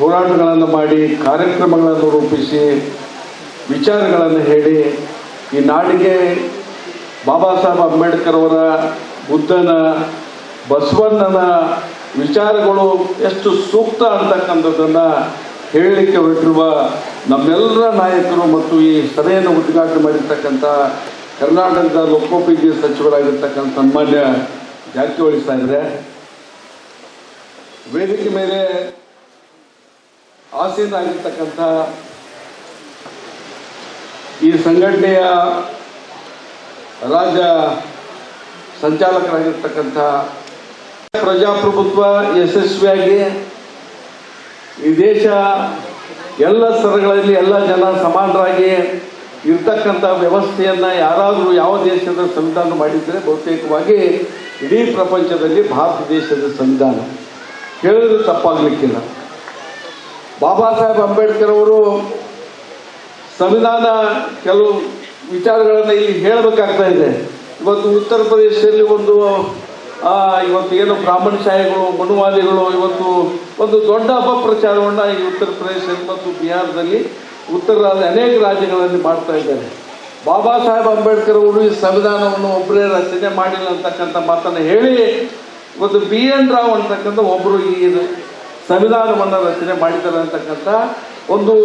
ಹೋರಾಟಗಳನ್ನು ಮಾಡಿ ಕಾರ್ಯಕ್ರಮಗಳನ್ನು ರೂಪಿಸಿ ವಿಚಾರಗಳನ್ನು ಹೇಳಿ ಈ ನಾಡಿಗೆ ಬಾಬಾ ಸಾಹೇಬ್ ಅಂಬೇಡ್ಕರ್ ಅವರ ಬುದ್ಧನ ಬಸವಣ್ಣನ ವಿಚಾರಗಳು ಎಷ್ಟು ಸೂಕ್ತ ಅಂತಕ್ಕಂಥದ್ದನ್ನು ಹೇಳಲಿಕ್ಕೆ ಹೊರಟಿರುವ ನಮ್ಮೆಲ್ಲರ ನಾಯಕರು ಮತ್ತು ಈ ಸಭೆಯನ್ನು ಉದ್ಘಾಟನೆ ಮಾಡಿರ್ತಕ್ಕಂಥ ಕರ್ನಾಟಕದ ಲೋಕೋಪಯೋಗಿ ಸಚಿವರಾಗಿರ್ತಕ್ಕಂಥ ಸನ್ಮಾನ್ಯ ಜಾರಕಿಹೊಳಿ ಸಾಹೇಬ್ರೆ, ವೇದಿಕೆ ಮೇಲೆ ಆಸೀನರಾಗಿರ್ತಕ್ಕಂಥ ಈ ಸಂಘಟನೆಯ ರಾಜ್ಯ ಸಂಚಾಲಕರಾಗಿರ್ತಕ್ಕಂಥ ಪ್ರಜಾಪ್ರಭುತ್ವ ಯಶಸ್ವಿಯಾಗಿ ಈ ದೇಶ ಎಲ್ಲ ಸ್ತರಗಳಲ್ಲಿ ಎಲ್ಲ ಜನ ಸಮಾನರಾಗಿ ಇರ್ತಕ್ಕಂಥ ವ್ಯವಸ್ಥೆಯನ್ನು ಯಾರಾದರೂ ಯಾವ ದೇಶದ ಸಂವಿಧಾನ ಮಾಡಿದರೆ ಬಹುತೇಕವಾಗಿ ಇಡೀ ಪ್ರಪಂಚದಲ್ಲಿ ಭಾರತ ದೇಶದ ಸಂವಿಧಾನ ಹೇಳಿದ್ರೆ ತಪ್ಪಾಗಲಿಕ್ಕಿಲ್ಲ. ಬಾಬಾ ಸಾಹೇಬ್ ಅಂಬೇಡ್ಕರ್ ಅವರು ಸಂವಿಧಾನ ಕೆಲವು ವಿಚಾರಗಳನ್ನು ಇಲ್ಲಿ ಹೇಳಬೇಕಾಗ್ತಾ ಇದೆ. ಇವತ್ತು ಉತ್ತರ ಪ್ರದೇಶದಲ್ಲಿ ಇವತ್ತು ಏನು ಬ್ರಾಹ್ಮಣಶಾಹಿಗಳು ಮನುವಾದಿಗಳು ಇವತ್ತು ಒಂದು ದೊಡ್ಡ ಅಪಪ್ರಚಾರವನ್ನು ಈ ಉತ್ತರ ಪ್ರದೇಶ ಮತ್ತು ಬಿಹಾರದಲ್ಲಿ ಉತ್ತರದ ಅನೇಕ ರಾಜ್ಯಗಳಲ್ಲಿ ಮಾಡ್ತಾ ಇದ್ದಾರೆ. ಬಾಬಾ ಸಾಹೇಬ್ ಅಂಬೇಡ್ಕರ್ ಅವರು ಈ ಸಂವಿಧಾನವನ್ನು ಒಬ್ಬರೇ ರಚನೆ ಮಾಡಿಲ್ಲ ಅಂತಕ್ಕಂಥ ಮಾತನ್ನು ಹೇಳಿ ಇವತ್ತು BN ರಾವ್ ಅಂತಕ್ಕಂಥ ಒಬ್ಬರು ಈ ಸಂವಿಧಾನವನ್ನು ರಚನೆ ಮಾಡಿದ್ದಾರೆ ಅಂತಕ್ಕಂಥ ಒಂದು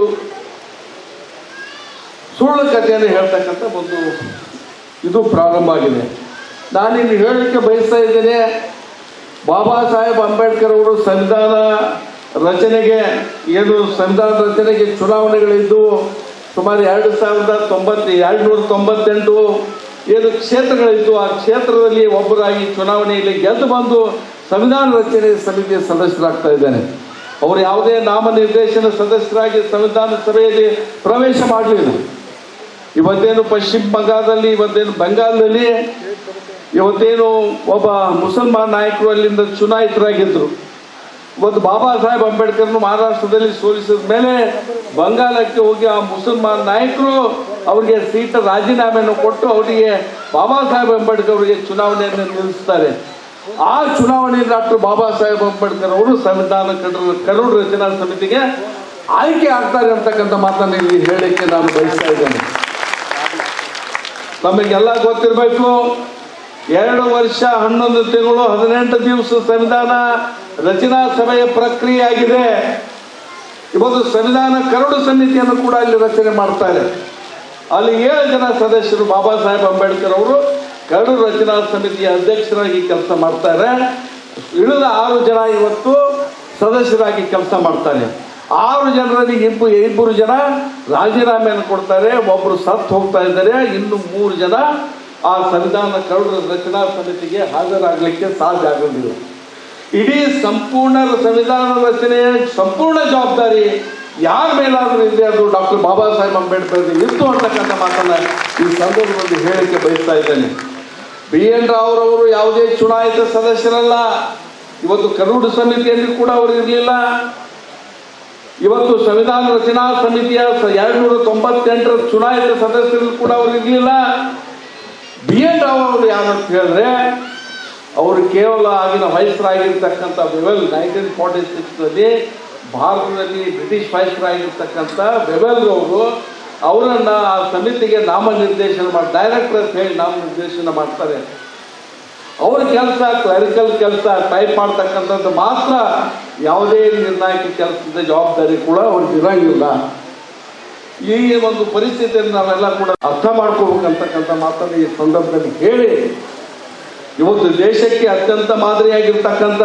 ಸುಳ್ಳು ಕಥೆಯನ್ನು ಹೇಳ್ತಕ್ಕಂಥ ಒಂದು ಇದು ಪ್ರಾರಂಭ ಆಗಿದೆ. ನಾನಿನ್ನು ಹೇಳಲಿಕ್ಕೆ ಬಯಸ್ತಾ ಇದ್ದೇನೆ, ಬಾಬಾ ಸಾಹೇಬ್ ಅಂಬೇಡ್ಕರ್ ಅವರು ಸಂವಿಧಾನ ರಚನೆಗೆ ಚುನಾವಣೆಗಳಿದ್ದು ಸುಮಾರು 298 ಏನು ಕ್ಷೇತ್ರಗಳಿದ್ದು ಆ ಕ್ಷೇತ್ರದಲ್ಲಿ ಒಬ್ಬರಾಗಿ ಚುನಾವಣೆಯಲ್ಲಿ ಗೆದ್ದು ಬಂದು ಸಂವಿಧಾನ ರಚನೆ ಸಮಿತಿಯ ಸದಸ್ಯರಾಗ್ತಾ ಇದ್ದಾನೆ. ಅವರು ಯಾವುದೇ ನಾಮನಿರ್ದೇಶನ ಸದಸ್ಯರಾಗಿ ಸಂವಿಧಾನ ಸಭೆಯಲ್ಲಿ ಪ್ರವೇಶ ಮಾಡಲಿಲ್ಲ. ಇವತ್ತೇನು ಪಶ್ಚಿಮ ಬಂಗಾಳದಲ್ಲಿ, ಇವತ್ತೇನು ಬೆಂಗಾಲದಲ್ಲಿ, ಇವತ್ತೇನು ಒಬ್ಬ ಮುಸಲ್ಮಾನ್ ನಾಯಕರು ಅಲ್ಲಿಂದ ಚುನಾಯಿತರಾಗಿದ್ದರು. ಇವತ್ತು ಬಾಬಾ ಸಾಹೇಬ್ ಅಂಬೇಡ್ಕರ್ನು ಮಹಾರಾಷ್ಟ್ರದಲ್ಲಿ ಸೋಲಿಸಿದ ಮೇಲೆ ಬಂಗಾಳಕ್ಕೆ ಹೋಗಿ ಆ ಮುಸಲ್ಮಾನ್ ನಾಯಕರು ಅವರಿಗೆ ಸೀಟ್ ರಾಜೀನಾಮೆಯನ್ನು ಕೊಟ್ಟು ಅವರಿಗೆ ಬಾಬಾ ಸಾಹೇಬ್ ಅಂಬೇಡ್ಕರ್ ಅವರಿಗೆ ಚುನಾವಣೆಯನ್ನು ನಿಲ್ಲಿಸ್ತಾರೆ. ಆ ಚುನಾವಣೆಯಲ್ಲಿ ಡಾಕ್ಟರ್ ಬಾಬಾ ಸಾಹೇಬ್ ಅಂಬೇಡ್ಕರ್ ಅವರು ಸಂವಿಧಾನ ಕರಡು ರಚನಾ ಸಮಿತಿಗೆ ಆಯ್ಕೆ ಆಗ್ತಾರೆ ಅಂತಕ್ಕಂಥ ಮಾತನ್ನು ಇಲ್ಲಿ ಹೇಳಲಿಕ್ಕೆ ನಾನು ಬಯಸ್ತಾ ಇದ್ದೇನೆ. ನಮಗೆಲ್ಲ ಗೊತ್ತಿರಬೇಕು, 2 ವರ್ಷ 11 ತಿಂಗಳು 18 ದಿವಸ ಸಂವಿಧಾನ ರಚನಾ ಸಭೆಯ ಪ್ರಕ್ರಿಯೆ ಆಗಿದೆ. ಇವತ್ತು ಸಂವಿಧಾನ ಕರಡು ಸಮಿತಿಯನ್ನು ಕೂಡ ಅಲ್ಲಿ ರಚನೆ ಮಾಡ್ತಾರೆ. ಅಲ್ಲಿ 7 ಜನ ಸದಸ್ಯರು ಬಾಬಾ ಸಾಹೇಬ್ ಅಂಬೇಡ್ಕರ್ ಅವರು ಕರಡು ರಚನಾ ಸಮಿತಿಯ ಅಧ್ಯಕ್ಷರಾಗಿ ಕೆಲಸ ಮಾಡ್ತಾರೆ. ಉಳಿದ 6 ಜನ ಇವತ್ತು ಸದಸ್ಯರಾಗಿ ಕೆಲಸ ಮಾಡ್ತಾರೆ. 6 ಜನರಲ್ಲಿ ಇಬ್ಬರು ಜನ ರಾಜೀನಾಮೆಯನ್ನು ಕೊಡ್ತಾರೆ, ಒಬ್ಬರು ಸತ್ತು ಹೋಗ್ತಾ ಇದ್ದಾರೆ, ಇನ್ನು 3 ಜನ ಆ ಸಂವಿಧಾನ ಕರಡು ರಚನಾ ಸಮಿತಿಗೆ ಹಾಜರಾಗಲಿಕ್ಕೆ ಸಾಧ್ಯ ಆಗೋದಿಲ್ಲ. ಇಡೀ ಸಂಪೂರ್ಣ ಸಂವಿಧಾನ ರಚನೆಯ ಸಂಪೂರ್ಣ ಜವಾಬ್ದಾರಿ ಯಾರ ಮೇಲಾದರೂ ಇದೆ, ಅದು ಡಾಕ್ಟರ್ ಬಾಬಾ ಸಾಹೇಬ್ ಅಂಬೇಡ್ಕರ್ ಇತ್ತು ಅಂತಕ್ಕಂಥ ಮಾತನ್ನು ಈ ಸಂದರ್ಭದಲ್ಲಿ ಹೇಳಲಿಕ್ಕೆ ಬಯಸ್ತಾ ಇದ್ದೇನೆ. BN ರಾವ್ ಅವರು ಯಾವುದೇ ಚುನಾಯಿತ ಸದಸ್ಯರಲ್ಲ. ಇವತ್ತು ಕರಡು ಸಮಿತಿಯಲ್ಲಿ ಕೂಡ ಅವರು ಇರಲಿಲ್ಲ. ಇವತ್ತು ಸಂವಿಧಾನ ರಚನಾ ಸಮಿತಿಯ 298 ಚುನಾಯಿತ ಸದಸ್ಯರು ಕೂಡ ಅವರು ಇರಲಿಲ್ಲ. BN ರಾವ್ ಅವರು ಯಾರು ಅಂತ ಹೇಳಿದ್ರೆ, ಅವರು ಕೇವಲ ಆಗಿನ ವೈಸ್ರಾಗಿರ್ತಕ್ಕಂಥ ವೆವೆಲ್ 1946ರಲ್ಲಿ ಭಾರತದಲ್ಲಿ ಬ್ರಿಟಿಷ್ ವೈಸ್ರಾಗಿರ್ತಕ್ಕಂಥ ವೆವೆಲ್ ಅವರು ಅವರನ್ನು ಆ ಸಮಿತಿಗೆ ನಾಮನಿರ್ದೇಶನ ಮಾಡಿ ಡೈರೆಕ್ಟರ್ ಅಂತ ಹೇಳಿ ನಾಮನಿರ್ದೇಶನ ಮಾಡ್ತಾರೆ. ಅವ್ರ ಕೆಲಸ ಕ್ಲರಿಕಲ್ ಕೆಲಸ, ಟೈಪ್ ಮಾಡ್ತಕ್ಕಂಥದ್ದು ಮಾತ್ರ, ಯಾವುದೇ ನಿರ್ಣಾಯಕ ಕೆಲಸದ ಜವಾಬ್ದಾರಿ ಕೂಡ ಅವ್ರಿಗೆ ಇರಂಗಿಲ್ಲ. ಈ ಒಂದು ಪರಿಸ್ಥಿತಿಯನ್ನು ನಾವೆಲ್ಲ ಕೂಡ ಅರ್ಥ ಮಾಡ್ಕೋಬೇಕಂತಕ್ಕಂಥ ಮಾತನ್ನು ಈ ಸಂದರ್ಭದಲ್ಲಿ ಹೇಳಿ, ಇವತ್ತು ದೇಶಕ್ಕೆ ಅತ್ಯಂತ ಮಾದರಿಯಾಗಿರ್ತಕ್ಕಂಥ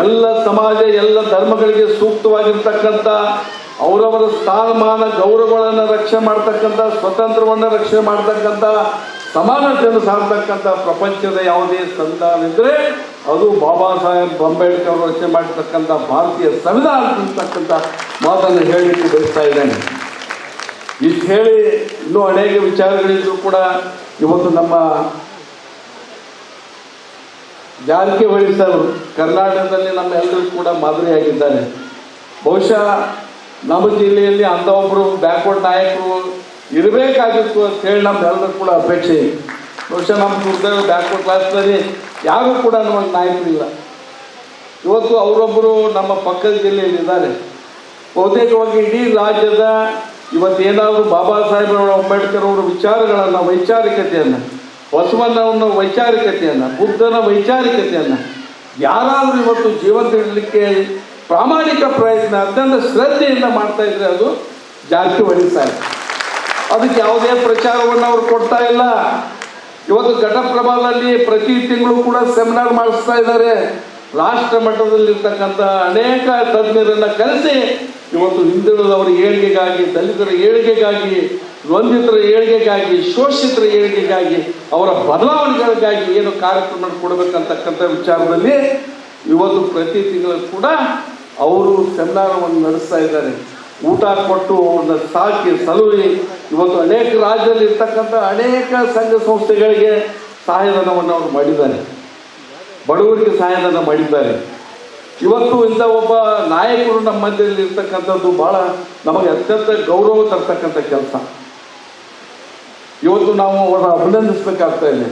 ಎಲ್ಲ ಸಮಾಜ ಎಲ್ಲ ಧರ್ಮಗಳಿಗೆ ಸೂಕ್ತವಾಗಿರ್ತಕ್ಕಂಥ ಅವರವರ ಸ್ಥಾನಮಾನ ಗೌರವಗಳನ್ನು ರಕ್ಷಣೆ ಮಾಡ್ತಕ್ಕಂಥ, ಸ್ವತಂತ್ರವನ್ನು ರಕ್ಷಣೆ ಮಾಡ್ತಕ್ಕಂಥ, ಸಮಾನತೆಯನ್ನು ಸಾರ್ತಕ್ಕಂಥ ಪ್ರಪಂಚದ ಯಾವುದೇ ಸಂವಿಧಾನ ಇದ್ದರೆ ಅದು ಬಾಬಾ ಸಾಹೇಬ್ ಅಂಬೇಡ್ಕರ್ ರಚನೆ ಮಾಡಿರ್ತಕ್ಕಂಥ ಭಾರತೀಯ ಸಂವಿಧಾನ ಅಂತಕ್ಕಂಥ ಮಾತನ್ನು ಹೇಳಲಿಕ್ಕೆ ಬಯಸ್ತಾ ಇದ್ದೇನೆ. ಇಷ್ಟು ಹೇಳಿ ಇನ್ನೂ ಅನೇಕ ವಿಚಾರಗಳಿದ್ರು ಕೂಡ ಇವತ್ತು ನಮ್ಮ ಜಾರಕಿಹೊಳಿ ಸರ್ ಕರ್ನಾಟಕದಲ್ಲಿ ನಮ್ಮೆಲ್ಲರಿಗೂ ಕೂಡ ಮಾದರಿಯಾಗಿದ್ದಾರೆ. ಬಹುಶಃ ನಮ್ಮ ಜಿಲ್ಲೆಯಲ್ಲಿ ಅಂಥ ಒಬ್ಬರು ಬ್ಯಾಕ್ವರ್ಡ್ ನಾಯಕರು ಇರಬೇಕಾಗಿತ್ತು ಅಂತ ಹೇಳಿ ನಮ್ಮೆಲ್ಲರೂ ಕೂಡ ಅಪೇಕ್ಷೆ. ಬಹುಶಃ ನಮ್ಮ ದುರ್ಗದಲ್ಲಿ ಬ್ಯಾಕ್ವರ್ಡ್ ಕ್ಲಾಸ್ನಲ್ಲಿ ಯಾರೂ ಕೂಡ ನಮಗೆ ನಾಯಕರಿಲ್ಲ. ಇವತ್ತು ಅವರೊಬ್ಬರು ನಮ್ಮ ಪಕ್ಕದ ಜಿಲ್ಲೆಯಲ್ಲಿ ಇದ್ದಾರೆ. ಬಹುತೇಕವಾಗಿ ಇಡೀ ರಾಜ್ಯದ ಇವತ್ತೇನಾದರೂ ಬಾಬಾ ಸಾಹೇಬ್ ಅಂಬೇಡ್ಕರ್ ಅವರ ವಿಚಾರಗಳನ್ನು, ವೈಚಾರಿಕತೆಯನ್ನು, ಬಸವಣ್ಣನ ವೈಚಾರಿಕತೆಯನ್ನು, ಬುದ್ಧನ ವೈಚಾರಿಕತೆಯನ್ನು ಯಾರಾದರೂ ಇವತ್ತು ಜೀವಂತ ಇಡಲಿಕ್ಕೆ ಪ್ರಾಮಾಣಿಕ ಪ್ರಯತ್ನ, ಅತ್ಯಂತ ಶ್ರದ್ಧೆಯಿಂದ ಮಾಡ್ತಾ ಇದ್ರೆ ಅದು ಜಾರಕಿಹೊಳಿ ಸಾಹೇಬ್. ಅದಕ್ಕೆ ಯಾವುದೇ ಪ್ರಚಾರವನ್ನು ಅವರು ಕೊಡ್ತಾ ಇಲ್ಲ. ಇವತ್ತು ಘಟಪ್ರಭಾದಲ್ಲಿ ಪ್ರತಿ ತಿಂಗಳು ಕೂಡ ಸೆಮಿನಾರ್ ಮಾಡಿಸ್ತಾ ಇದ್ದಾರೆ. ರಾಷ್ಟ್ರ ಮಟ್ಟದಲ್ಲಿರ್ತಕ್ಕಂಥ ಅನೇಕ ತಜ್ಞರನ್ನು ಕರೆಸಿ ಇವತ್ತು ಹಿಂದುಳಿದವರ ಏಳಿಗೆಗಾಗಿ, ದಲಿತರ ಏಳಿಗೆಗಾಗಿ, ವಂಚಿತರ ಏಳಿಗೆಗಾಗಿ, ಶೋಷಿತರ ಏಳಿಗೆಗಾಗಿ, ಅವರ ಬದಲಾವಣೆಗಳಿಗಾಗಿ ಏನು ಕಾರ್ಯಕ್ರಮ ಕೊಡಬೇಕಂತಕ್ಕಂಥ ವಿಚಾರದಲ್ಲಿ ಇವತ್ತು ಪ್ರತಿ ತಿಂಗಳು ಕೂಡ ಅವರು ಸೆಮಿನಾರವನ್ನು ನಡೆಸ್ತಾ ಇದ್ದಾರೆ. ಊಟ ಕೊಟ್ಟು ಅವ್ರನ್ನ ಸಾಕಿ ಸಲುವಿ ಇವತ್ತು ಅನೇಕ ರಾಜ್ಯದಲ್ಲಿ ಇರ್ತಕ್ಕಂಥ ಅನೇಕ ಸಂಘ ಸಂಸ್ಥೆಗಳಿಗೆ ಸಹಾಯಧನವನ್ನು ಅವರು ಮಾಡಿದ್ದಾರೆ, ಬಡವರಿಗೆ ಸಹಾಯಧನ ಮಾಡಿದ್ದಾರೆ. ಇವತ್ತು ಇಂಥ ಒಬ್ಬ ನಾಯಕರು ನಮ್ಮ ಮಧ್ಯದಲ್ಲಿ ಇರ್ತಕ್ಕಂಥದ್ದು ಭಾಳ ನಮಗೆ ಅತ್ಯಂತ ಗೌರವ ತರ್ತಕ್ಕಂಥ ಕೆಲಸ. ಇವತ್ತು ನಾವು ಅವರ ಅಭಿನಂದಿಸ್ಬೇಕಾಗ್ತಾ ಇದೆ.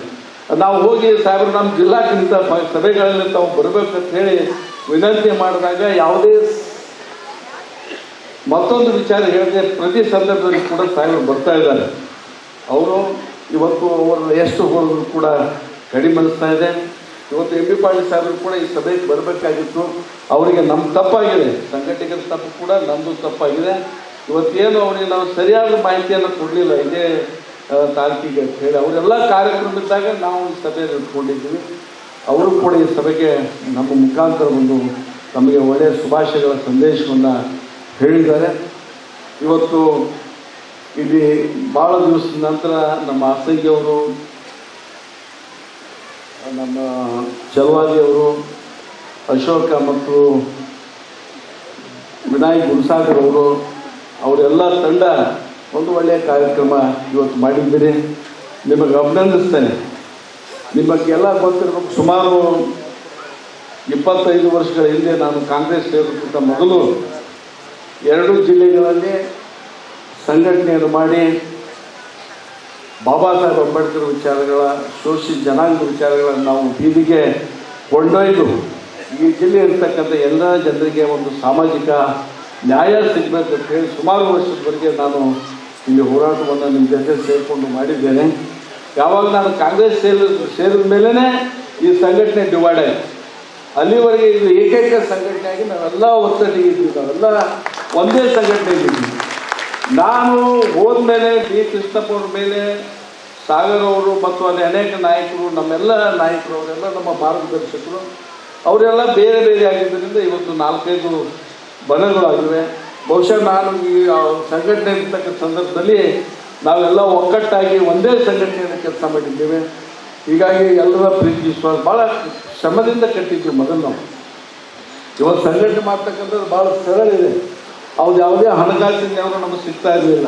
ನಾವು ಹೋಗಿ ಸಾಹೇಬರು ನಮ್ಮ ಜಿಲ್ಲಾಕ್ಕಿಂತ ಸಭೆಗಳಲ್ಲಿ ತಾವು ಬರಬೇಕಂತ ಹೇಳಿ ವಿನಂತಿ ಮಾಡಿದಾಗ ಯಾವುದೇ ಮತ್ತೊಂದು ವಿಚಾರ ಹೇಳಿದೆ, ಪ್ರತಿ ಸಂದರ್ಭದಲ್ಲಿ ಕೂಡ ಸಾಹೇಬರು ಬರ್ತಾ ಇದ್ದಾರೆ. ಅವರು ಇವತ್ತು ಅವರು ಎಷ್ಟು ಹೋದ್ರು ಕೂಡ ಕಡಿಮೆ ಅನಿಸ್ತಾ ಇದೆ. ಇವತ್ತು ಎಂ ಬಿ ಪಾಟೀಲ್ ಸಾಹೇಬರು ಕೂಡ ಈ ಸಭೆಗೆ ಬರಬೇಕಾಗಿತ್ತು. ಅವರಿಗೆ ನಮ್ಮ ತಪ್ಪಾಗಿದೆ, ಸಂಘಟಕರ ತಪ್ಪು ಕೂಡ ನಮ್ಮದು ತಪ್ಪಾಗಿದೆ. ಇವತ್ತೇನು ಅವರಿಗೆ ನಾವು ಸರಿಯಾದ ಮಾಹಿತಿಯನ್ನು ಕೊಡಲಿಲ್ಲ ಇದೇ ತಾರೀಕಿಗೆ ಅಂತ ಹೇಳಿ. ಅವರೆಲ್ಲ ಕಾರ್ಯಕ್ರಮ ಇದ್ದಾಗ ನಾವು ಈ ಸಭೆಯಲ್ಲಿ ಇಟ್ಕೊಂಡಿದ್ದೀವಿ. ಅವರು ಕೂಡ ಈ ಸಭೆಗೆ ನಮ್ಮ ಮುಖಾಂತರ ಒಂದು ನಮಗೆ ಒಳ್ಳೆಯ ಶುಭಾಶಯಗಳ ಸಂದೇಶವನ್ನು ಹೇಳಿದ್ದಾರೆ. ಇವತ್ತು ಇಲ್ಲಿ ಭಾಳ ದಿವಸದ ನಂತರ ನಮ್ಮ ಆಸೈಗಿಯವರು, ನಮ್ಮ ಚಲವಾದಿಯವರು, ಅಶೋಕ ಮತ್ತು ವಿನಾಯಕ್ ಗುರುಸಾಗರ್ ಅವರು, ಅವರೆಲ್ಲ ತಂಡ ಒಂದು ಒಳ್ಳೆಯ ಕಾರ್ಯಕ್ರಮ ಇವತ್ತು ಮಾಡಿದ್ದೀರಿ. ನಿಮಗೆ ಅಭಿನಂದಿಸ್ತೇನೆ. ನಿಮಗೆಲ್ಲ ಗೊತ್ತಿರಬೇಕು, ಸುಮಾರು 25 ವರ್ಷಗಳ ಹಿಂದೆ ನಾನು ಕಾಂಗ್ರೆಸ್ ಸೇರೋದಕ್ಕಿಂತ ಮೊದಲು 2 ಜಿಲ್ಲೆಗಳಲ್ಲಿ ಸಂಘಟನೆಯನ್ನು ಮಾಡಿ ಬಾಬಾ ಸಾಹೇಬ್ ಅಂಬೇಡ್ಕರ್ ವಿಚಾರಗಳ, ಶೋಷಿತ ಜನಾಂಗ ವಿಚಾರಗಳನ್ನು ನಾವು ಬೀದಿಗೆ ಕೊಂಡೊಯ್ದು ಈ ಜಿಲ್ಲೆ ಇರ್ತಕ್ಕಂಥ ಎಲ್ಲ ಜನರಿಗೆ ಒಂದು ಸಾಮಾಜಿಕ ನ್ಯಾಯ ಸಿಗಬೇಕು ಅಂತ ಹೇಳಿ ಸುಮಾರು ವರ್ಷದವರೆಗೆ ನಾನು ಇಲ್ಲಿ ಹೋರಾಟವನ್ನು ನಿಮ್ಮ ಜೊತೆ ಸೇರಿಕೊಂಡು ಮಾಡಿದ್ದೇನೆ. ಯಾವಾಗ ನಾನು ಕಾಂಗ್ರೆಸ್ ಸೇರಿದ ಮೇಲೇ ಈ ಸಂಘಟನೆ ಡಿವೈಡ್ ಆಯಿತು. ಅಲ್ಲಿವರೆಗೆ ಇದು ಏಕೈಕ ಸಂಘಟನೆಯಾಗಿ ನಾವೆಲ್ಲ ಒತ್ತಡಿಗಿದ್ವಿ, ನಾವೆಲ್ಲ ಒಂದೇ ಸಂಘಟನೆಗಿದ್ವಿ. ನಾನು ಹೋದ್ಮೇಲೆ ಬಿ ಕೃಷ್ಣಪ್ಪ ಅವ್ರ ಮೇಲೆ ಸಾಗರ್ ಅವರು ಮತ್ತು ಅಲ್ಲಿ ಅನೇಕ ನಾಯಕರು, ನಮ್ಮೆಲ್ಲ ನಾಯಕರು, ಅವರೆಲ್ಲ ನಮ್ಮ ಮಾರ್ಗದರ್ಶಕರು, ಅವರೆಲ್ಲ ಬೇರೆ ಬೇರೆ ಆಗಿದ್ದರಿಂದ ಇವತ್ತು 4-5 ಬಣಗಳಾಗಿವೆ. ಬಹುಶಃ ನಾನು ಈ ಸಂಘಟನೆ ಇರ್ತಕ್ಕಂಥ ಸಂದರ್ಭದಲ್ಲಿ ನಾವೆಲ್ಲ ಒಕ್ಕಟ್ಟಾಗಿ ಒಂದೇ ಸಂಘಟನೆಯನ್ನು ಕೆಲಸ ಮಾಡಿದ್ದೇವೆ. ಹೀಗಾಗಿ ಎಲ್ಲರ ಪ್ರೀತಿ ವಿಶ್ವಾಸ ಭಾಳ ಶ್ರಮದಿಂದ ಕಟ್ಟಿದ್ವಿ ಮೊದಲು ನಾವು. ಇವತ್ತು ಸಂಘಟನೆ ಮಾಡ್ತಕ್ಕಂಥದ್ದು ಭಾಳ ಸರಳ ಇದೆ. ಅವ್ರು ಯಾವುದೇ ಹಣಕಾಸಿನ ಯಾವಾಗ ನಮಗೆ ಸಿಗ್ತಾ ಇರಲಿಲ್ಲ.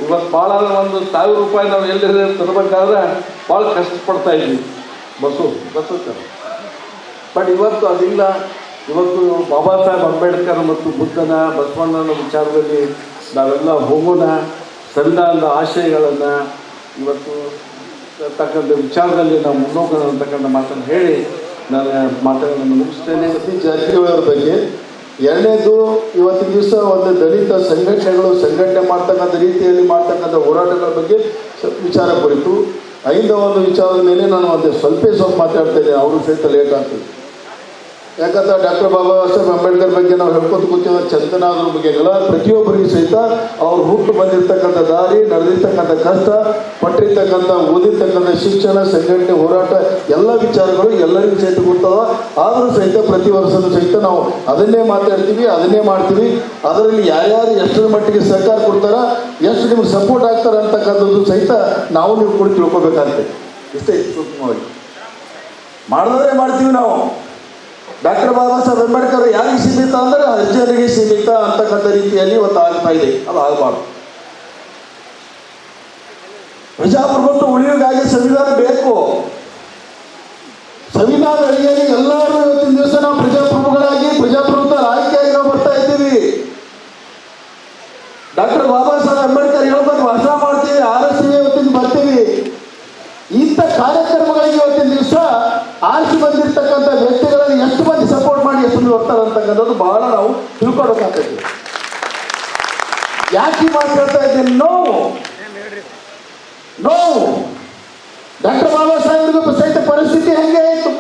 ಇವತ್ತು ಭಾಳ ಒಂದು 1000 ರೂಪಾಯಿ ನಾವು ಎಲ್ಲರೂ ತರಬೇಕಾದ್ರೆ ಭಾಳ ಕಷ್ಟಪಡ್ತಾ ಇದ್ವಿ ಬಸ್ಸು. ಬಟ್ ಇವತ್ತು ಅದಿಲ್ಲ. ಇವತ್ತು ಬಾಬಾ ಸಾಹೇಬ್ ಅಂಬೇಡ್ಕರ್ ಮತ್ತು ಬುದ್ಧನ, ಬಸವಣ್ಣನ ವಿಚಾರದಲ್ಲಿ ನಾವೆಲ್ಲ ಹೋಗೋಣ, ಸಂವಿಧಾನದ ಆಶಯಗಳನ್ನು ಇವತ್ತು ತಕ್ಕಂಥ ವಿಚಾರದಲ್ಲಿ ನಾವು ಮುನ್ನೋಗೋಣ ಅಂತಕ್ಕಂಥ ಮಾತನ್ನು ಹೇಳಿ ನಾನು ಮಾತುಗಳನ್ನು ಮುಗಿಸ್ತೇನೆ. ಜಾರಕಿಹೊಳಿ ಅವರ ಬಗ್ಗೆ ಎರಡನೇದು, ಇವತ್ತಿನ ದಿವಸ ಒಂದು ದಲಿತ ಸಂಘಟನೆಗಳು ಸಂಘಟನೆ ಮಾಡ್ತಕ್ಕಂಥ ರೀತಿಯಲ್ಲಿ ಮಾಡ್ತಕ್ಕಂಥ ಹೋರಾಟಗಳ ಬಗ್ಗೆ ವಿಚಾರ ಕುರಿತು 5ನೇ ಒಂದು ವಿಚಾರದ ಮೇಲೆ ನಾನು ಒಂದು ಸ್ವಲ್ಪ ಮಾತಾಡ್ತಾ ಇದ್ದೇನೆ. ಅವರು ಸಹಿತ ಲೇಟ್ ಆಗ್ತದೆ. ಯಾಕಂದ್ರೆ ಡಾಕ್ಟರ್ ಬಾಬಾ ಸಾಹೇಬ್ ಅಂಬೇಡ್ಕರ್ ಬಗ್ಗೆ ನಾವು ಹೇಳ್ಕೊತ ಕೂತೀವಿ, ಚಂದನಾದ್ರ ಬಗ್ಗೆ ಎಲ್ಲ ಪ್ರತಿಯೊಬ್ಬರಿಗೂ ಸಹಿತ ಅವ್ರು ಹುಟ್ಟು ಬಂದಿರ್ತಕ್ಕಂಥ ದಾರಿ, ನಡೆದಿರ್ತಕ್ಕಂಥ ಕಷ್ಟ, ಪಟ್ಟಿರ್ತಕ್ಕಂಥ ಓದಿರ್ತಕ್ಕಂಥ ಶಿಕ್ಷಣ, ಸಂಘಟನೆ, ಹೋರಾಟ ಎಲ್ಲ ವಿಚಾರಗಳು ಎಲ್ಲರಿಗೂ ಸಹಿತ ಗೊತ್ತವ. ಆದರೂ ಸಹಿತ ಪ್ರತಿ ವರ್ಷವೂ ಸಹಿತ ನಾವು ಅದನ್ನೇ ಮಾತಾಡ್ತೀವಿ, ಅದನ್ನೇ ಮಾಡ್ತೀವಿ. ಅದರಲ್ಲಿ ಯಾರ್ಯಾರು ಎಷ್ಟರ ಮಟ್ಟಿಗೆ ಸಹಕಾರ ಕೊಡ್ತಾರ, ಎಷ್ಟು ನಿಮ್ಗೆ ಸಪೋರ್ಟ್ ಆಗ್ತಾರೆ ಅಂತಕ್ಕಂಥದ್ದು ಸಹಿತ ನಾವು ನೀವು ಕೂಡ ತಿಳ್ಕೊಬೇಕಾಗ್ತದೆ. ಇಷ್ಟೇ ಸೂಕ್ಷ್ಮವಾಗಿ ಮಾಡಿದ್ರೆ ಮಾಡ್ತೀವಿ ನಾವು. ಡಾಕ್ಟರ್ ಬಾಬಾ ಸಾಹೇಬ್ ಅಂಬೇಡ್ಕರ್ ಯಾರಿಗೆ ಸೀಮಿತ ಅಂದರೆ ಅರ್ಜನರಿಗೆ ಸೀಮಿತ ಅಂತಕ್ಕಂಥ ರೀತಿಯಲ್ಲಿ ಇವತ್ತು ಆಗ್ತಾ ಇದೆ. ಅದು ಆಗಬಾರ್ದು. ಪ್ರಜಾಪ್ರಭುತ್ವ ಉಳಿಯೋಗಾಗಿ ಸಂವಿಧಾನ ಬೇಕು. ಸಂವಿಧಾನ ಅಡಿಯಲ್ಲಿ ಎಲ್ಲರೂ ಇವತ್ತಿನ ದಿವಸ ನಾವು ಪ್ರಜಾಪ್ರಭುಗಳಾಗಿ ಪ್ರಜಾಪ್ರಭುತ್ವ ಆಯ್ಕೆಯಾಗಿ ನಾವು ಬರ್ತಾ ಇದ್ದೀವಿ. ಡಾಕ್ಟರ್ ಬಾಬಾ ಸಾಹೇಬ್ ಅಂಬೇಡ್ಕರ್ ಹೇಳ್ಬೇಕು, ಭಾಷಣ ಮಾಡ್ತೀವಿ, RSC ಇವತ್ತಿನ ಬರ್ತೀವಿ. ಇಂಥ ಕಾರ್ಯಕ್ರಮಗಳಿಗೆ ಇವತ್ತಿನ ದಿವಸ ಆರಿಸಿ ಬಂದಿರತಕ್ಕಂಥ ವ್ಯಕ್ತಿಗಳಲ್ಲಿ ಎಷ್ಟು ಮಂದಿ ಸಪೋರ್ಟ್ ಮಾಡಿ ಎಷ್ಟು ಹೋಗ್ತಾರೆ ಅಂತಕ್ಕಂಥದ್ದು ಬಹಳ ನಾವು ತಿಳ್ಕೊಳ್ಬೇಕಾಗ್ತದೆ. ಯಾಕೆ ಈ ಮಾತು ಹೇಳ್ತಾ ಇದ್ದೀನಿ? ನೋವು ಡಾಕ್ಟರ್ ಬಾಬಾ ಸಾಹೇಬ್ರಿಗೂ ಸಹಿತ ಪರಿಸ್ಥಿತಿ ಹಂಗೆ ಆಯಿತು,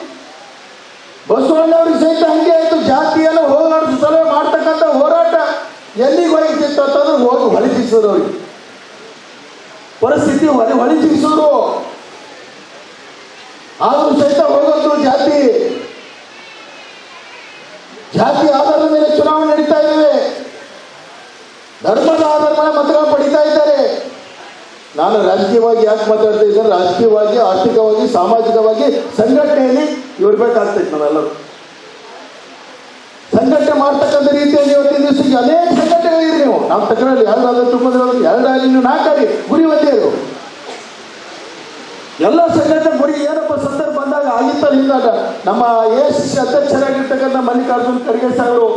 ಬಸವಣ್ಣವ್ರಿಗೆ ಸಹಿತ ಹಂಗೆ ಆಯಿತು. ಜಾತಿಯನ್ನು ಹೋರಾಡಿಸೋ ಸಲುವಾಗಿ ಮಾಡ್ತಕ್ಕಂಥ ಹೋರಾಟ ಎಲ್ಲಿಗೆ ಹೊಳಿತಿತ್ತು ಅಂತಂದ್ರೆ ಹೋಗಿ ಹೊಳಿತಿಸೋರು, ಅವ್ರಿಗೆ ಪರಿಸ್ಥಿತಿ ಹೊಳಿತಿಸೋರು. ಆದರೂ ಸಹಿತ ಹೋಗೋದು ಜಾತಿ ಆಧಾರದ ಮೇಲೆ ಚುನಾವಣೆ ನಡೀತಾ ಇವೆ, ಧರ್ಮದ ಆಧಾರದ ಮೇಲೆ ಮತಗಳನ್ನು ಪಡಿತಾ ಇದ್ದಾರೆ. ನಾನು ರಾಜಕೀಯವಾಗಿ ಯಾಕೆ ಮಾತಾಡ್ತಾ ಇದ್ದಾರೆ? ರಾಜಕೀಯವಾಗಿ, ಆರ್ಥಿಕವಾಗಿ, ಸಾಮಾಜಿಕವಾಗಿ ಸಂಘಟನೆಯಲ್ಲಿ ಇರಬೇಕಾಗ್ತೈತೆ. ನಾವೆಲ್ಲರೂ ಸಂಘಟನೆ ಮಾಡ್ತಕ್ಕಂಥ ರೀತಿಯಲ್ಲಿ ಇವತ್ತಿನ ದಿವಸ ಅನೇಕ ಸಂಘಟನೆಗಳಿರಿ. ನೀವು ನಮ್ಮ ತಕ್ಕನಲ್ಲಿ 2 ತುಂಬಿದ್ರೆ 2 ನೀವು 4 ಗುರಿ ಒಂದೇ ಇರು. ಎಲ್ಲ ಸಂಘಟನೆ ಗುರಿ ಏನಪ್ಪ ಸಂದರ್ಭ ಬಂದಾಗ ಆಗಿತ್ತಲ್ಲ. ಹಿಂದಾಗ ನಮ್ಮ AICC ಅಧ್ಯಕ್ಷರಾಗಿರ್ತಕ್ಕಂಥ ಮಲ್ಲಿಕಾರ್ಜುನ್ ಖರ್ಗೆ ಸಾಹೇಬರು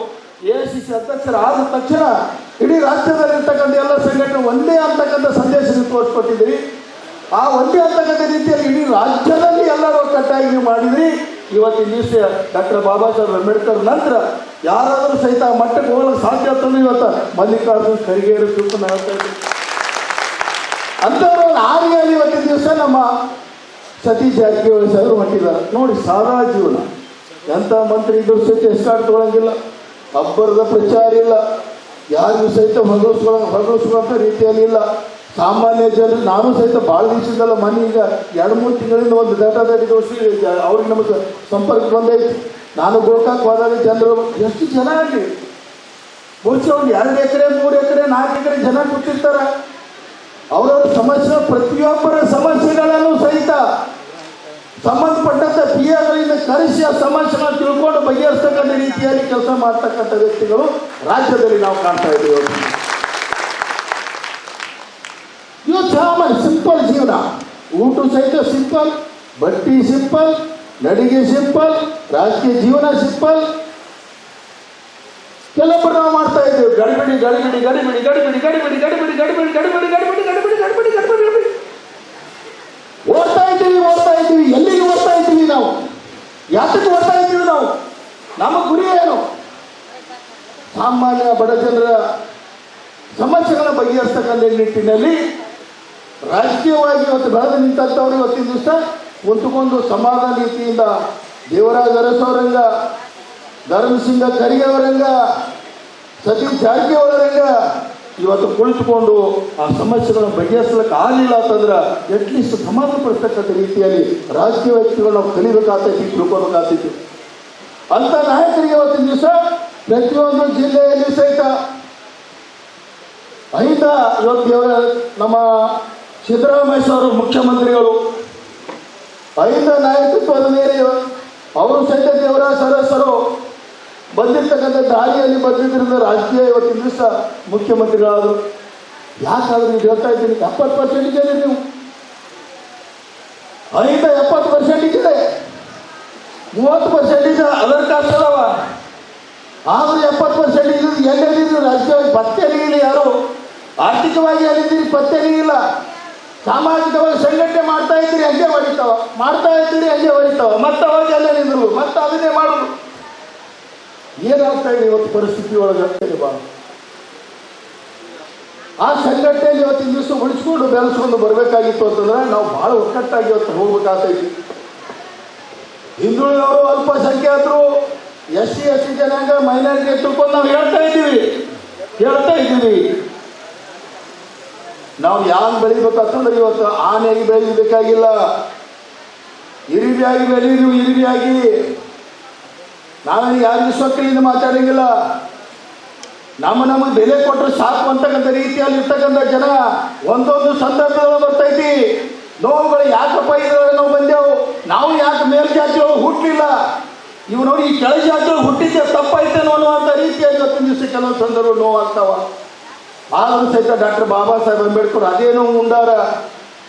AICC ಅಧ್ಯಕ್ಷರಾದ ತಕ್ಷಣ ಇಡೀ ರಾಜ್ಯದಲ್ಲಿರ್ತಕ್ಕಂಥ ಎಲ್ಲ ಸಂಘಟನೆ ಒಂದೇ ಅಂತಕ್ಕಂಥ ಸಂದೇಶ ತೋರಿಸ್ಕೊಟ್ಟಿದ್ರಿ. ಆ ಒಂದೇ ಅಂತಕ್ಕಂಥ ರೀತಿಯಲ್ಲಿ ಇಡೀ ರಾಜ್ಯದಲ್ಲಿ ಎಲ್ಲರೂ ಒಕ್ಕಟ್ಟಾಗಿ ನೀವು ಮಾಡಿದ್ರಿ. ಇವತ್ತಿನ ದಿವಸ ಡಾಕ್ಟರ್ ಬಾಬಾ ಸಾಹೇಬ್ ಅಂಬೇಡ್ಕರ್ ನಂತರ ಯಾರಾದರೂ ಸಹಿತ ಆ ಮಟ್ಟಕ್ಕೆ ಹೋಗಲು ಸಾಧ್ಯ ಅಂತಂದ್ರೆ ಇವತ್ತು ಮಲ್ಲಿಕಾರ್ಜುನ್ ಖರ್ಗೆಯವರು ತಿಳ್ಕೊಂಡು ಹೇಳ್ತಾ ಇದ್ದೀವಿ. ಅಂಥವ್ರು ಆದಿಯಲ್ಲಿ ಇವತ್ತಿನ ದಿವಸ ನಮ್ಮ ಸತೀಶ್ ಜಾರಕಿಹೊಳಿ ಸಾಹೇಬರು ಹೊಂಟಿದ್ದಾರೆ. ನೋಡಿ, ಸಾದಾ ಜೀವನ. ಎಂಥ ಮಂತ್ರಿ ಇದ್ರು ಸಹಿತ ಎಸ್ಕಾರ್ಟ್ ತಗೊಳಂಗಿಲ್ಲ, ಅಬ್ಬರದ ಪ್ರಚಾರ ಇಲ್ಲ, ಯಾರಿಗೂ ಸಹಿತ ಹೊಗಳಿಸುವಂಥ ರೀತಿಯಲ್ಲಿ ಇಲ್ಲ. ಸಾಮಾನ್ಯ ಜನರು ನಾನು ಸಹಿತ ಭಾಳ ದಿವಸದಲ್ಲ, ಮನೆ ಈಗ 2-3 ತಿಂಗಳಿಂದ ಒಂದು ಡಾಟಾದಾಟಿ ದೋಷಿ ಅವ್ರಿಗೆ ನಮಗೆ ಸಂಪರ್ಕ ಬಂದೈತಿ. ನಾನು ಗೋಕಾಕ್ ಹೋದಾಗ ಜನರು ಎಷ್ಟು ಜನ ಆಗಲಿ ಬಹುಶಃ ಒಂದು 2 ಎಕರೆ 3 ಎಕರೆ 4 ಎಕರೆ ಜನ ಕೂತಿರ್ತಾರೆ. ಅವರವರ ಸಮಸ್ಯೆ, ಪ್ರತಿಯೊಬ್ಬರ ಸಮಸ್ಯೆಗಳನ್ನು ಸಹಿತ ಸಂಬಂಧಪಟ್ಟಂಥ PAಗಳಿಂದ ಕರೆಸಿ ಆ ಸಮಸ್ಯೆಗಳನ್ನು ತಿಳ್ಕೊಂಡು ಬಗೆಹರಿಸ್ತಕ್ಕಂಥ ರೀತಿಯಲ್ಲಿ ಕೆಲಸ ಮಾಡ್ತಕ್ಕಂಥ ವ್ಯಕ್ತಿಗಳು ರಾಜ್ಯದಲ್ಲಿ ನಾವು ಕಾಣ್ತಾ ಇದ್ದೀವಿ. ಇದು ಸಾಮಾನ್ಯ ಸಿಂಪಲ್ ಜೀವನ. ಊಟ ಸಹಿತ ಸಿಂಪಲ್, ಬಟ್ಟಿ ಸಿಂಪಲ್, ನಡಿಗೆ ಸಿಂಪಲ್, ರಾಜಕೀಯ ಜೀವನ ಸಿಂಪಲ್. ಕೆಲವೊಬ್ಬರು ನಾವು ಮಾಡ್ತಾ ಇದ್ದೇವೆ ಗಡಿಬಿಡಿ ಓಡ್ತಾ ಇದ್ದೀವಿ. ಎಲ್ಲಿಗೆ ಓಡ್ತಾ ಇದ್ದೀವಿ? ನಾವು ಯಾತಕ್ಕೆ ಓಡ್ತಾ ಇದ್ದೀವಿ? ನಮ್ಮ ಗುರಿ ಏನು? ಸಾಮಾನ್ಯ ಬಡ ಜನರ ಸಮಸ್ಯೆಗಳ ಬಗೆಹರಿಸ್ತಕ್ಕಂಥ ನಿಟ್ಟಿನಲ್ಲಿ ರಾಜಕೀಯವಾಗಿ ಇವತ್ತು ಬೆಳೆದು ನಿಂತಂಥವ್ರು ಇವತ್ತಿನ ದಿವಸ ಕುಂತುಕೊಂಡು ಸಮಾಧಾನ ರೀತಿಯಿಂದ ದೇವರಾಜ ಅರಸು ಅವರಂಗ, ಧರ್ಮಸಿಂಗ ಖರ್ಗೆ ಅವರಂಗ, ಸತೀಶ್ ಜಾರಕಿಹೊಳಿ ಇವತ್ತು ಕುಳಿತುಕೊಂಡು ಆ ಸಮಸ್ಯೆಗಳನ್ನು ಬಗೆಹರಿಸಲಿಕ್ಕೆ ಆಗಲಿಲ್ಲ ಅಂತಂದ್ರೆ ಅಟ್ಲೀಸ್ಟ್ ಸಮಾಧಾನ ಪಡಿಸ್ತಕ್ಕಂಥ ರೀತಿಯಲ್ಲಿ ರಾಜಕೀಯ ವ್ಯಕ್ತಿಗಳು ನಾವು ಕಲಿಬೇಕಾಗ್ತೈತಿ, ತಿಳ್ಕೊಬೇಕಾಗ್ತೈತಿ. ಅಂಥ ನಾಯಕರಿಗೆ ಇವತ್ತಿನ ದಿವಸ ಪ್ರತಿಯೊಂದು ಜಿಲ್ಲೆಯಲ್ಲಿ ಸಹಿತ ಇವತ್ತು ನಮ್ಮ ಸಿದ್ದರಾಮಯ್ಯ ಅವರು ಮುಖ್ಯಮಂತ್ರಿಗಳು ನಾಯಕತ್ವದ ಮೇಲೆ ಅವರು ಸಹಿತ ದೇವರಾಜ ಅರಸರು ಬಂದಿರ್ತಕ್ಕಂಥ ದಾರಿಯಲ್ಲಿ ಬಂದಿದ್ದರಿಂದ ರಾಜಕೀಯ ಇವತ್ತಿನ ದಿವಸ ಮುಖ್ಯಮಂತ್ರಿಗಳಾದರು. ಯಾಕಾದ್ರೂ ಇದು ಹೇಳ್ತಾ ಇದ್ದೀನಿ, 70% ಇದೆ. ನೀವು 70% ಇದೆ, 30% ಅದರ್ ಕಾಸ್ಟ್ ಅದಾವ. ಆದರೂ 70% ಇದ್ದು ಎಲ್ಲೆಲ್ಲಿದ್ರು ರಾಜಕೀಯವಾಗಿ ಪತ್ತೆನಿಗಿಲ್ಲ. ಯಾರು ಆರ್ಥಿಕವಾಗಿ ಎಲ್ಲಿದ್ದೀರಿ ಪತ್ತೆನಿಗಿಲ್ಲ. ಸಾಮಾಜಿಕವಾಗಿ ಸಂಘಟನೆ ಮಾಡ್ತಾ ಇದ್ದೀರಿ, ಹಂಗೆ ಹೊಡಿತಾವ, ಮಾಡ್ತಾ ಇದ್ದೀರಿ, ಹಂಗೆ ಹೊಡಿತಾವ, ಮತ್ತೆ ಅವಾಗ ಎಲ್ಲ ನಿಂದ್ರು, ಮತ್ತೆ ಅದನ್ನೇ ಮಾಡೋದು. ಏನಾಗ್ತಾ ಇದೆ ಇವತ್ತು ಪರಿಸ್ಥಿತಿ ಒಳಗೆ ಬಾ. ಆ ಸಂಘಟನೆಯಲ್ಲಿ ಇವತ್ತಿನ ದಿವಸ ಉಳಿಸ್ಕೊಂಡು ಬೆಳೆಸ್ಕೊಂಡು ಬರಬೇಕಾಗಿತ್ತು ಅಂತಂದ್ರೆ ನಾವು ಬಹಳ ಒಕ್ಕಟ್ಟಾಗಿ ಇವತ್ತು ಹೋಗ್ಬೇಕಾಗ್ತೈತಿ. ಹಿಂದುಳಿದವರು, ಅಲ್ಪಸಂಖ್ಯಾತರು, SC ST ಜನಾಂಗ, ಮೈನಾರಿಟಿ ತಿಳ್ಕೊಂಡು ನಾವು ಹೇಳ್ತಾ ಇದ್ದೀವಿ. ನಾವು ಯಾರು ಬೆಳಿಬೇಕಂತಂದ್ರೆ ಇವತ್ತು ಆನೆಯಾಗಿ ಬೆಳಿಬೇಕಾಗಿಲ್ಲ, ಇರಿಬಿಯಾಗಿ ಬೆಳೀರಿ. ಇರಿಬಿಯಾಗಿ ನಾವೇನು ಯಾರಿಗೂ ಸೊಕ್ಕಲಿಂದ ಮಾತಾಡಂಗಿಲ್ಲ. ನಮಗೆ ಬೆಲೆ ಕೊಟ್ಟರೆ ಸಾಕು ಅಂತಕ್ಕಂಥ ರೀತಿಯಲ್ಲಿ ಇರ್ತಕ್ಕಂಥ ಜನ ಒಂದೊಂದು ಸಂದರ್ಭದಲ್ಲಿ ಬರ್ತೈತಿ. ನೋವುಗಳು ಯಾಕಪ್ಪ ಇದ್ರೊಳಗೆ ನಾವು ಬಂದೆವು, ನಾವು ಯಾಕೆ ಮೇಲ್ಜಾತಿಯೊಳಗೆ ಹುಟ್ಟಲಿಲ್ಲ, ಇವು ನೋಡಿ ಈ ಕೆಳ ಜಾತಿಯೊಳಗೆ ಹುಟ್ಟಿದ್ದೆ ತಪ್ಪಾಯ್ತೇನೋ ಅನ್ನುವಂಥ ರೀತಿಯಲ್ಲಿ ಇವತ್ತಿನ ದಿವಸ ಕೆಲವು ಸಂದರ್ಭ ನೋವಾಗ್ತಾವ. ಆದರೂ ಸಹಿತ ಡಾಕ್ಟರ್ ಬಾಬಾ ಸಾಹೇಬ್ ಅಂಬೇಡ್ಕರ್ ಅದೇನೋ ಉಂಡಾರ.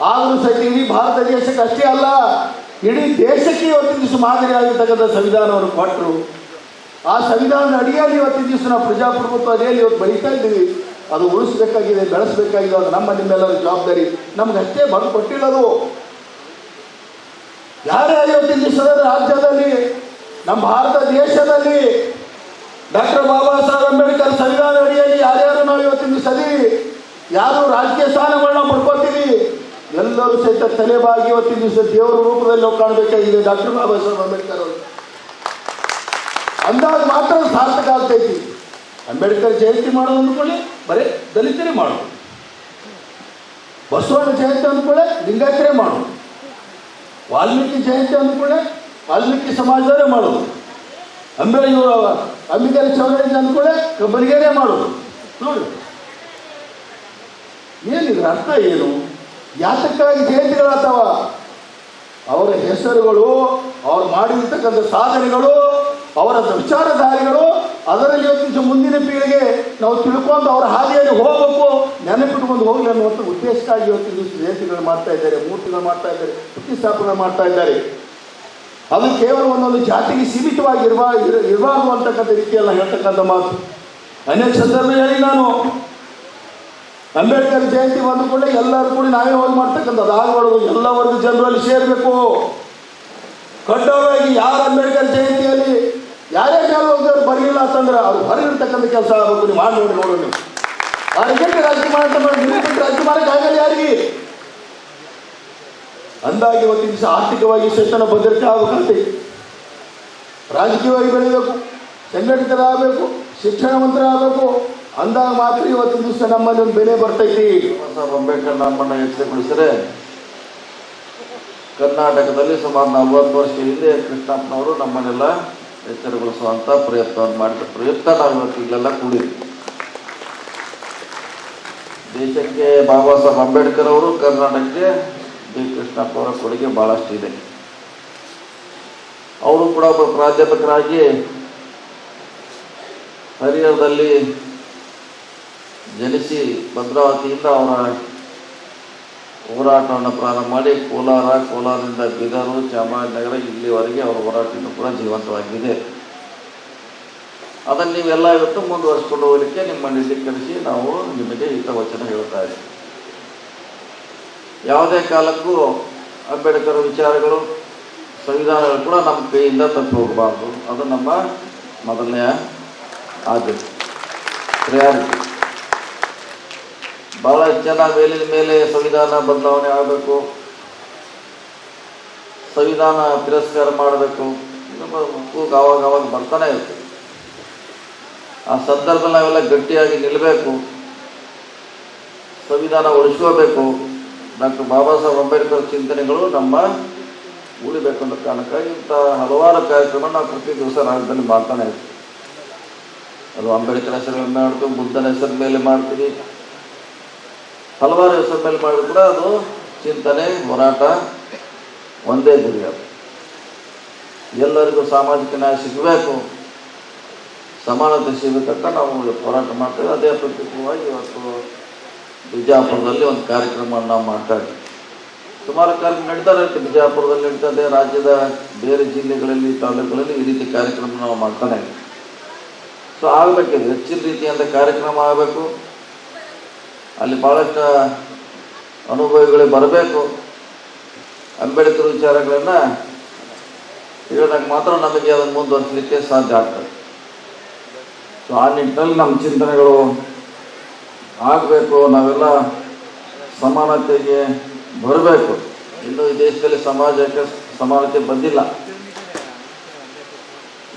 ಆದರೂ ಸಹಿತ ಇಡೀ ಭಾರತ ದೇಶಕ್ಕೆ ಅಷ್ಟೇ ಅಲ್ಲ, ಇಡೀ ದೇಶಕ್ಕೆ ಇವತ್ತಿನ ದಿವಸ ಮಾದರಿಯಾಗಿರ್ತಕ್ಕಂಥ ಸಂವಿಧಾನವನ್ನು ಕೊಟ್ಟರು. ಆ ಸಂವಿಧಾನದ ಅಡಿಯಲ್ಲಿ ಇವತ್ತಿನ ದಿವಸ ನಾವು ಪ್ರಜಾಪ್ರಭುತ್ವ ಅಡಿಯಲ್ಲಿ ಇವತ್ತು ಬೆಳೀತಾ ಇದ್ದೀವಿ. ಅದು ಉಳಿಸಬೇಕಾಗಿದೆ, ಬೆಳೆಸಬೇಕಾಗಿದೆ. ಅದು ನಿಮ್ಮೆಲ್ಲರ ಜವಾಬ್ದಾರಿ. ನಮ್ಗೆ ಅಷ್ಟೇ ಬಂದು ಕೊಟ್ಟಿಲ್ಲದು. ಯಾರೇ ಇವತ್ತಿನ ದಿವಸದ ರಾಜ್ಯದಲ್ಲಿ, ನಮ್ಮ ಭಾರತ ದೇಶದಲ್ಲಿ ಡಾಕ್ಟರ್ ಬಾಬಾ ಸಾಹೇಬ್ ಅಂಬೇಡ್ಕರ್ ಸಂವಿಧಾನದ ಅಡಿಯಲ್ಲಿ ಯಾರ್ಯಾರು ನಾವು ಇವತ್ತಿನ ದಿವಸ ಅದೀವಿ, ಯಾರು ರಾಜಕೀಯ ಸ್ಥಾನಗಳನ್ನ ಪಡ್ಕೋತೀವಿ, ಎಲ್ಲರೂ ಸಹಿತ ತಲೆಬಾಗಿ ಇವತ್ತಿನ ದಿವಸ ದೇವರ ರೂಪದಲ್ಲಿ ನಾವು ಕಾಣಬೇಕಾಗಿದೆ ಡಾಕ್ಟರ್ ಬಾಬಾ ಸಾಹೇಬ್ ಅಂಬೇಡ್ಕರ್ ಅವರು. ಅಂದಾಗ ಮಾತ್ರ ಸಾರ್ಥಕ ಆಗ್ತೈತಿ. ಅಂಬೇಡ್ಕರ್ ಜಯಂತಿ ಮಾಡೋದು ಅಂದ್ಕೊಳ್ಳಿ ಬರೀ ದಲಿತರೇ ಮಾಡೋದು, ಬಸವಣ್ಣ ಜಯಂತಿ ಅಂದ್ಕೊಳ್ಳೆ ಲಿಂಗಾಯತರೇ ಮಾಡೋದು, ವಾಲ್ಮೀಕಿ ಜಯಂತಿ ಅಂದ್ಕೊಳ್ಳೆ ವಾಲ್ಮೀಕಿ ಸಮಾಜದವರೇ ಮಾಡೋದು, ಅಂಬಿಗರ ಚೌಡೇಜ್ ಅಂದ್ಕೊಳ್ಳೆ ಕಬ್ಬರಿಗೆರೆ ಮಾಡೋದು. ನೋಡಿ ಏನಿದ್ರ ಅರ್ಥ ಏನು? ಯಾತಕ್ಕಾಗಿ ಜಯಂತಿಗಳಾಗ್ತಾವ? ಅವರ ಹೆಸರುಗಳು, ಅವ್ರು ಮಾಡಿರ್ತಕ್ಕಂಥ ಸಾಧನೆಗಳು, ಅವರ ವಿಚಾರಧಾರೆಗಳು, ಅದರಲ್ಲಿ ಇವತ್ತು ಮುಂದಿನ ಪೀಳಿಗೆ ನಾವು ತಿಳ್ಕೊಂಡು ಅವರ ಹಾದಿಯಲ್ಲಿ ಹೋಗಬೇಕು, ನೆನಪಿಟ್ಕೊಂಡು ಹೋಗಲಿ ಅನ್ನುವಂಥ ಉದ್ದೇಶಕ್ಕಾಗಿ ಇವತ್ತಿನ ದಿವಸ ಜಯಂತಿಗಳು ಮಾಡ್ತಾ ಇದ್ದಾರೆ, ಮೂರ್ತಿಗಳು ಮಾಡ್ತಾ ಇದ್ದಾರೆ, ಪ್ರತಿಷ್ಠಾಪನೆ ಮಾಡ್ತಾ ಇದ್ದಾರೆ. ಅದು ಕೇವಲ ಒಂದೊಂದು ಜಾತಿಗೆ ಸೀಮಿತವಾಗಿ ಇರಬಾರ್ದು ಅಂತಕ್ಕಂಥ ರೀತಿಯಲ್ಲ ಹೇಳ್ತಕ್ಕಂಥ ಮಾತು. ಅನೇಕ ಸಂದರ್ಭದಲ್ಲಿ ನಾನು ಅಂಬೇಡ್ಕರ್ ಜಯಂತಿ ಬಂದುಕೊಂಡೆ ಎಲ್ಲರೂ ಕೂಡ ನಾವೇ ಹೋಗಿ ಮಾಡ್ತಕ್ಕಂಥದ್ದು ಆಗಬಾರ್ದು, ಎಲ್ಲ ವರ್ಗ ಜನರಲ್ಲಿ ಸೇರಬೇಕು. ಕಡ್ಡಾಯವಾಗಿ ಯಾರು ಅಂಬೇಡ್ಕರ್ ಜಯಂತಿಯಲ್ಲಿ ಯಾರೇ ಹೋಗಿದ್ರು ಬರಲಿಲ್ಲ ಅಂತಂದ್ರೆ ಅವ್ರು ಹೊರಗಿರ್ತಕ್ಕಂಥ ಕೆಲಸ ಆಗಬೇಕು. ನೀವು ಮಾಡಿ ನೋಡು ನೀವು ಅವ್ರಿಗೆ ರಾಜಕೀಯ ಮಾಡಕ್ಕೆ ಆಗಲ್ಲ ಯಾರಿಗೆ. ಅಂದಾಗಿ ಇವತ್ತಿನ ದಿವಸ ಆರ್ಥಿಕವಾಗಿ ಸಹಿತ ಭದ್ರತೆ ಆಗಬೇಕಂತೆ, ರಾಜಕೀಯವಾಗಿ ಬೆಳಿಬೇಕು, ಸಂಘಟಿತರಾಗಬೇಕು, ಶಿಕ್ಷಣವಂತರಾಗಬೇಕು. ಅಂದಾಗ ಮಾತ್ರ ಇವತ್ತಿನ ದಿವಸ ನಮ್ಮಲ್ಲಿ ಒಂದು ಬೆಲೆ ಬರ್ತೈತಿ. ಅಂಬೇಡ್ಕರ್ ನಮ್ಮನ್ನು ಎಚ್ಚರಿಗೊಳಿಸಿದರೆ ಕರ್ನಾಟಕದಲ್ಲಿ ಸುಮಾರು 40 ವರ್ಷದ ಹಿಂದೆ ಕೃಷ್ಣಪ್ಪನವರು ನಮ್ಮನ್ನೆಲ್ಲ ಎಚ್ಚರಗೊಳಿಸುವಂಥ ಪ್ರಯತ್ನವನ್ನು ಮಾಡಿದ ಪ್ರಯುಕ್ತ ನಾವು ಇವತ್ತು ಇಲ್ಲೆಲ್ಲ ಕೂಡಿದ್ವಿ. ದೇಶಕ್ಕೆ ಬಾಬಾ ಸಾಹೇಬ್ ಅಂಬೇಡ್ಕರ್ ಅವರು, ಕರ್ನಾಟಕಕ್ಕೆ ಬಿ ಕೃಷ್ಣಪ್ಪ ಅವರ ಕೊಡುಗೆ ಭಾಳಷ್ಟು ಇದೆ. ಅವರು ಕೂಡ ಒಬ್ಬ ಪ್ರಾಧ್ಯಾಪಕರಾಗಿ ಹರಿಹರದಲ್ಲಿ ಜನಿಸಿ ಭದ್ರಾವತಿಯಿಂದ ಅವರ ಹೋರಾಟವನ್ನು ಪ್ರಾರಂಭ ಮಾಡಿ ಕೋಲಾರದಿಂದ ಬೀದರು, ಚಾಮರಾಜನಗರ ಇಲ್ಲಿವರೆಗೆ ಅವರ ಹೋರಾಟವನ್ನು ಕೂಡ ಜೀವಂತವಾಗಿದೆ. ಅದನ್ನು ನೀವೆಲ್ಲ ಇವತ್ತು ಮುಂದುವರಿಸ್ಕೊಂಡು ಹೋಗಲಿಕ್ಕೆ ನಿಮ್ಮನ್ನು ಇಲ್ಲಿ ಕರೆಸಿ ನಾವು ನಿಮಗೆ ಹಿತವಚನ ಹೇಳ್ತಾ ಇದ್ದೀವಿ. ಯಾವುದೇ ಕಾಲಕ್ಕೂ ಅಂಬೇಡ್ಕರ್ ವಿಚಾರಗಳು, ಸಂವಿಧಾನಗಳು ಕೂಡ ನಮ್ಮ ಕೈಯಿಂದ ತಪ್ಪಿ ಹೋಗಬಾರ್ದು. ಅದು ನಮ್ಮ ಮೊದಲನೆಯ ಆದ್ಯತೆ, ಪ್ರಯಾರಿಟಿ. ಭಾಳಷ್ಟು ಜನ ಮೇಲಿನ ಮೇಲೆ ಸಂವಿಧಾನ ಬದಲಾವಣೆ ಆಗಬೇಕು, ಸಂವಿಧಾನ ತಿರಸ್ಕಾರ ಮಾಡಬೇಕು, ಕೂಗು ಆವಾಗ ಬರ್ತಾನೆ ಇರ್ತದೆ. ಆ ಸಂದರ್ಭದಲ್ಲಿ ನಾವೆಲ್ಲ ಗಟ್ಟಿಯಾಗಿ ನಿಲ್ಲಬೇಕು, ಸಂವಿಧಾನ ಉಳಿಸ್ಕೋಬೇಕು. ಡಾಕ್ಟರ್ ಬಾಬಾ ಸಾಹೇಬ್ ಅಂಬೇಡ್ಕರ್ ಚಿಂತನೆಗಳು ನಮ್ಮ ಉಳಿಬೇಕಂತ ಕಾರಣಕ್ಕಾಗಿ ಇಂಥ ಹಲವಾರು ಕಾರ್ಯಕ್ರಮ ನಾವು ಪ್ರತಿ ದಿವಸ ರಾಜ್ಯದಲ್ಲಿ ಮಾಡ್ತಾನೆ ಇರ್ತೀವಿ. ಅದು ಅಂಬೇಡ್ಕರ್ ಹೆಸರು ಮೇಲೆ ಮಾಡ್ತೀವಿ, ಬುದ್ಧನ ಹೆಸರ ಮೇಲೆ ಮಾಡ್ತೀವಿ, ಹಲವಾರು ಹೆಸರ ಮೇಲೆ ಮಾಡಿದ್ರು ಕೂಡ ಅದು ಚಿಂತನೆ, ಹೋರಾಟ ಒಂದೇ ಗುರಿ. ಅದು ಎಲ್ಲರಿಗೂ ಸಾಮಾಜಿಕ ನ್ಯಾಯ ಸಿಗಬೇಕು, ಸಮಾನತೆ ಸಿಗಬೇಕಂತ ನಾವು ಹೋರಾಟ ಮಾಡ್ತೇವೆ. ಅದೇ ಪ್ರತ್ಯೇಕವಾಗಿ ಇವತ್ತು ಬಿಜಾಪುರದಲ್ಲಿ ಒಂದು ಕಾರ್ಯಕ್ರಮವನ್ನು ನಾವು ಮಾಡ್ತಾ ಇದ್ದೀವಿ. ಸುಮಾರು ಕಾರ್ಯಕ್ರಮ ನಡೀತಾ ಇರುತ್ತೆ, ಬಿಜಾಪುರದಲ್ಲಿ ನಡೀತದೆ, ರಾಜ್ಯದ ಬೇರೆ ಜಿಲ್ಲೆಗಳಲ್ಲಿ, ತಾಲೂಕುಗಳಲ್ಲಿ ಈ ರೀತಿ ಕಾರ್ಯಕ್ರಮ ನಾವು ಮಾಡ್ತಾನೆ ಇದ್ದೀವಿ. ಸೊ ಆಗಬೇಕಿದೆ, ಹೆಚ್ಚಿನ ರೀತಿಯಿಂದ ಕಾರ್ಯಕ್ರಮ ಆಗಬೇಕು. ಅಲ್ಲಿ ಭಾಳಷ್ಟು ಅನುಭವಿಗಳೇ ಬರಬೇಕು. ಅಂಬೇಡ್ಕರ್ ವಿಚಾರಗಳನ್ನು ಹೇಳಿದಾಗ ಮಾತ್ರ ನಮಗೆ ಅದನ್ನು ಮುಂದುವರಿಸಲಿಕ್ಕೆ ಸಾಧ್ಯ ಆಗ್ತದೆ. ಸೊ ಆ ನಿಟ್ಟಿನಲ್ಲಿ ನಮ್ಮ ಚಿಂತನೆಗಳು ಆಗಬೇಕು. ನಾವೆಲ್ಲ ಸಮಾನತೆಗೆ ಬರಬೇಕು. ಇನ್ನೂ ಈ ದೇಶದಲ್ಲಿ ಸಮಾಜಕ್ಕೆ ಸಮಾನತೆ ಬಂದಿಲ್ಲ.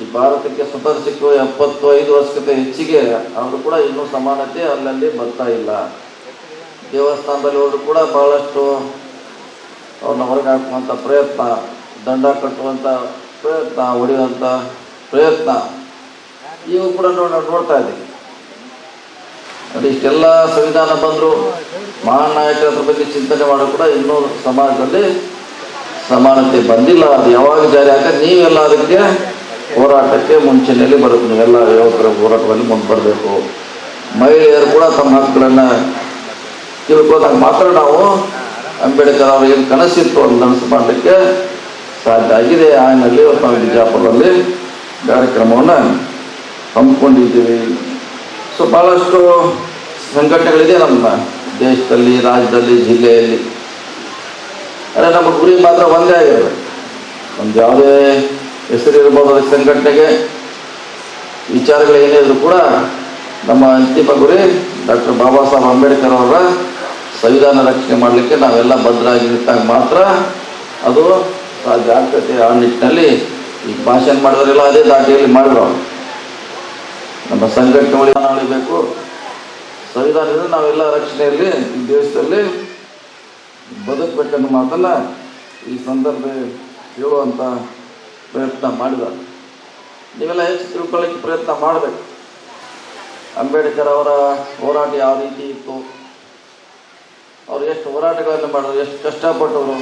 ಈ ಭಾರತಕ್ಕೆ ಸ್ವತಂತ್ರ ಸಿಕ್ಕು 75 ವರ್ಷಕ್ಕಿಂತ ಹೆಚ್ಚಿಗೆ ಅವರು ಕೂಡ ಇನ್ನೂ ಸಮಾನತೆ ಅಲ್ಲಲ್ಲಿ ಬರ್ತಾ ಇಲ್ಲ. ದೇವಸ್ಥಾನದಲ್ಲಿ ಹೋದ್ರು ಕೂಡ ಭಾಳಷ್ಟು ಅವ್ರನ್ನ ಹೊರಗೆ ಹಾಕುವಂಥ ಪ್ರಯತ್ನ, ದಂಡ ಕಟ್ಟುವಂಥ ಪ್ರಯತ್ನ, ಹೊಡೆಯುವಂಥ ಪ್ರಯತ್ನ ಇವು ಕೂಡ ನಾವು ನೋಡ್ತಾ ಇದ್ದೀವಿ. ನೋಡಿ, ಇಷ್ಟೆಲ್ಲ ಸಂವಿಧಾನ ಬಂದರು, ಮಹಾನ್ ನಾಯಕರ ಬಗ್ಗೆ ಚಿಂತನೆ ಮಾಡೋದು ಕೂಡ ಇನ್ನೂ ಸಮಾಜದಲ್ಲಿ ಸಮಾನತೆ ಬಂದಿಲ್ಲ. ಅದು ಯಾವಾಗ ಜಾರಿ ಆಗ್ತದೆ? ನೀವೆಲ್ಲ ಅದಕ್ಕೆ ಹೋರಾಟಕ್ಕೆ ಮುಂಚೆಯಲ್ಲಿ ಬರಬೇಕು. ನೀವೆಲ್ಲ ಯುವಕರ ಹೋರಾಟದಲ್ಲಿ ಮುಂದೆ ಬರಬೇಕು. ಮಹಿಳೆಯರು ಕೂಡ ತಮ್ಮ ಹಕ್ಕುಗಳನ್ನು ತಿಳ್ಕೊಂಡಾಗ ಮಾತ್ರ ನಾವು ಅಂಬೇಡ್ಕರ್ ಅವರು ಏನು ಕನಸಿತ್ತು ಅದು ನನಸು ಮಾಡಲಿಕ್ಕೆ ಸಾಧ್ಯ ಆಗಿದೆ. ಆ ಹಿನ್ನೆಲೆಯಲ್ಲಿ ಇವತ್ತು ನಾವು ಬಿಜಾಪುರದಲ್ಲಿ ಕಾರ್ಯಕ್ರಮವನ್ನು ಹಮ್ಮಿಕೊಂಡಿದ್ದೀವಿ. ಸೊ ಭಾಳಷ್ಟು ಸಂಘಟನೆಗಳಿದೆ ನಮ್ಮ ದೇಶದಲ್ಲಿ, ರಾಜ್ಯದಲ್ಲಿ, ಜಿಲ್ಲೆಯಲ್ಲಿ. ಆದರೆ ನಮ್ಮ ಗುರಿ ಮಾತ್ರ ಒಂದೇ ಆಗಿರಬೇಕು. ನಮ್ದು ಯಾವುದೇ ಹೆಸರಿರ್ಬೋದು ಅದಕ್ಕೆ ಸಂಘಟನೆಗೆ, ವಿಚಾರಗಳು ಏನೇ ಇದ್ರೂ ಕೂಡ ನಮ್ಮ ಅಂತಿಮ ಗುರಿ ಡಾಕ್ಟರ್ ಬಾಬಾ ಸಾಹೇಬ್ ಅಂಬೇಡ್ಕರ್ ಅವರ ಸಂವಿಧಾನ ರಕ್ಷಣೆ ಮಾಡಲಿಕ್ಕೆ ನಾವೆಲ್ಲ ಬದ್ಧರಾಗಿ ನಿಂತಾಗ ಮಾತ್ರ ಅದು ಸಾಧ್ಯ ಆಗ್ತದೆ. ಆ ನಿಟ್ಟಿನಲ್ಲಿ ಈ ಭಾಷಣ ಮಾಡಿದವರೆಲ್ಲ ಅದೇ ದಾಟಿಯಲ್ಲಿ ಮಾಡಿದ್ರು. ನಮ್ಮ ಸಂಘಟನೆಗಳಿಗೆ ಉಳಿಬೇಕು, ಸಂವಿಧಾನದಿಂದ ನಾವೆಲ್ಲ ರಕ್ಷಣೆಯಲ್ಲಿ ಈ ದೇಶದಲ್ಲಿ ಬದುಕಬೇಕನ್ನೋ ಮಾತನ್ನು ಈ ಸಂದರ್ಭದಲ್ಲಿ ಹೇಳುವಂಥ ಪ್ರಯತ್ನ ಮಾಡಿದ. ನೀವೆಲ್ಲ ಹೆಚ್ಚು ತಿಳ್ಕೊಳ್ಳಿಕ್ಕೆ ಪ್ರಯತ್ನ ಮಾಡಬೇಕು. ಅಂಬೇಡ್ಕರ್ ಅವರ ಹೋರಾಟ ಯಾವ ರೀತಿ ಇತ್ತು, ಅವರು ಎಷ್ಟು ಹೋರಾಟಗಳನ್ನು ಮಾಡಿದ್ರು, ಎಷ್ಟು ಕಷ್ಟಪಟ್ಟವರು.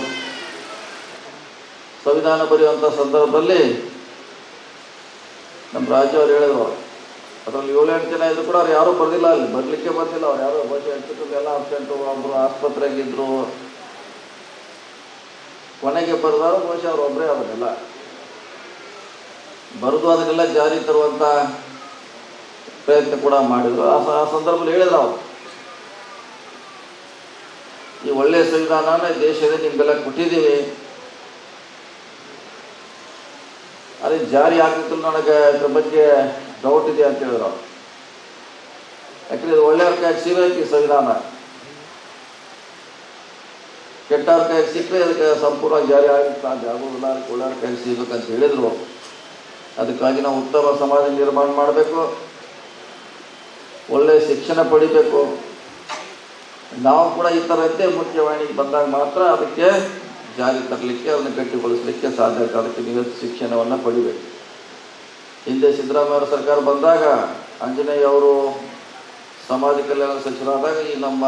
ಸಂವಿಧಾನ ಬರೆಯುವಂಥ ಸಂದರ್ಭದಲ್ಲಿ ನಮ್ಮ ರಾಜ್ಯವ್ರು ಹೇಳಿದ್ರು, ಅದರಲ್ಲಿ 7-8 ಜನ ಇದ್ರು ಕೂಡ ಅವ್ರು ಯಾರೂ ಬರೆದಿಲ್ಲ, ಅಲ್ಲಿ ಬರಲಿಕ್ಕೆ ಬಂದಿಲ್ಲ. ಅವ್ರು ಯಾರೋ ಬಸ್ ಎಲ್ಲ ಅಬ್ಸೆಂಟು, ಒಬ್ಬರು ಆಸ್ಪತ್ರೆಗಿದ್ರು. ಕೊನೆಗೆ ಬರೆದಾರು ಬಹುಶಃ ಅವ್ರು ಒಬ್ಬರೇ ಅದನ್ನೆಲ್ಲ ಬರೆದು ಅದನ್ನೆಲ್ಲ ಜಾರಿ ತರುವಂಥ ಪ್ರಯತ್ನ ಕೂಡ ಮಾಡಿದರು. ಆ ಸಂದರ್ಭದಲ್ಲಿ ಹೇಳಿದ್ರು ಅವರು, ಈ ಒಳ್ಳೆಯ ಸಂವಿಧಾನನ ದೇಶದಲ್ಲಿ ನಿಮಗೆಲ್ಲ ಕೊಟ್ಟಿದ್ದೀವಿ, ಅದೇ ಜಾರಿ ಆಗ್ತಿತ್ತು ನನಗೆ ಇದ್ರ ಬಗ್ಗೆ ಡೌಟ್ ಇದೆ ಅಂತ ಹೇಳಿದ್ರು. ಯಾಕಂದ್ರೆ ಇದು ಒಳ್ಳೆಯವ್ರ ಕೈಗೆ ಸಿಗಬೇಕು ಈ ಸಂವಿಧಾನ, ಕೆಟ್ಟವ್ರ ಕೈಗೆ ಸಿಕ್ಕರೆ ಅದಕ್ಕೆ ಸಂಪೂರ್ಣ ಜಾರಿ ಆಗುತ್ತೆ, ಆಗೋದಿಲ್ಲ. ಅದಕ್ಕೆ ಒಳ್ಳೆಯವ್ರ ಕೈಗೆ ಸಿಗ್ಬೇಕಂತ ಹೇಳಿದರು. ಅದಕ್ಕಾಗಿ ನಾವು ಉತ್ತಮ ಸಮಾಜ ನಿರ್ಮಾಣ ಮಾಡಬೇಕು, ಒಳ್ಳೆಯ ಶಿಕ್ಷಣ ಪಡಿಬೇಕು. ನಾವು ಕೂಡ ಈ ಥರದ್ದೇ ಮುಖ್ಯವಾಹಿನಿಗೆ ಬಂದಾಗ ಮಾತ್ರ ಅದಕ್ಕೆ ಜಾರಿ ತರಲಿಕ್ಕೆ, ಅದನ್ನು ಗಟ್ಟಿಗೊಳಿಸಲಿಕ್ಕೆ ಸಾಧ್ಯ ಆಗುತ್ತೆ. ಅದಕ್ಕೆ ನೀವು ಶಿಕ್ಷಣವನ್ನು ಪಡಿಬೇಕು. ಹಿಂದೆ ಸಿದ್ದರಾಮಯ್ಯ ಸರ್ಕಾರ ಬಂದಾಗ ಆಂಜನೇಯ ಅವರು ಸಮಾಜ ಕಲ್ಯಾಣ ಸಚಿವರಾದಾಗ ಈ ನಮ್ಮ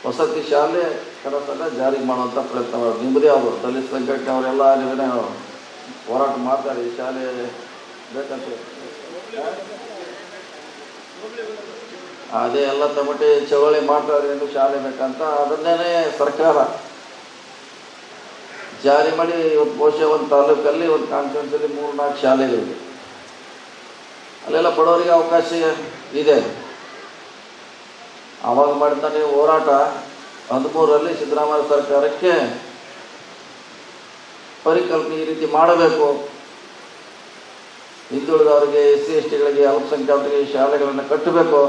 ವಸತಿ ಶಾಲೆ ಕನಸನ್ನು ಜಾರಿ ಮಾಡುವಂಥ ಪ್ರಯತ್ನ ಮಾಡೋದು. ನಿಮ್ಮದೇ ಅವರು ದಲಿತ ಸಂಘಟನೆ ಅವರೆಲ್ಲ ನೀವೇನೇ ಹೋರಾಟ ಮಾಡ್ತಾರೆ, ಈ ಶಾಲೆ ಬೇಕಂತ. ಅದೇ ಎಲ್ಲ ತಮಟೆ ಚಳವಳಿ ಮಾಡ್ತಾರೆ, ಏನು ಶಾಲೆ ಬೇಕಂತ. ಅದನ್ನೇ ಸರ್ಕಾರ ಜಾರಿ ಮಾಡಿ ಇವತ್ತು ಬಹುಶಃ ಒಂದು ತಾಲೂಕಲ್ಲಿ, ಒಂದು ಕಾನ್ಸ್ಟಿಟ್ಯೂನ್ಸಿಯಲ್ಲಿ 3-4 ಶಾಲೆಗಳಿವೆ. ಅಲ್ಲೆಲ್ಲ ಬಡವರಿಗೆ ಅವಕಾಶ ಇದೆ. ಆವಾಗ ಮಾಡಿದ್ದಾನೆ ಹೋರಾಟ 13ರಲ್ಲಿ ಸಿದ್ದರಾಮಯ್ಯ ಸರ್ಕಾರಕ್ಕೆ ಪರಿಕಲ್ಪನೆ ಈ ರೀತಿ ಮಾಡಬೇಕು, ಹಿಂದುಳಿದವರಿಗೆ, SC STಗಳಿಗೆ, ಅಲ್ಪಸಂಖ್ಯಾತರಿಗೆ ಶಾಲೆಗಳನ್ನು ಕಟ್ಟಬೇಕು.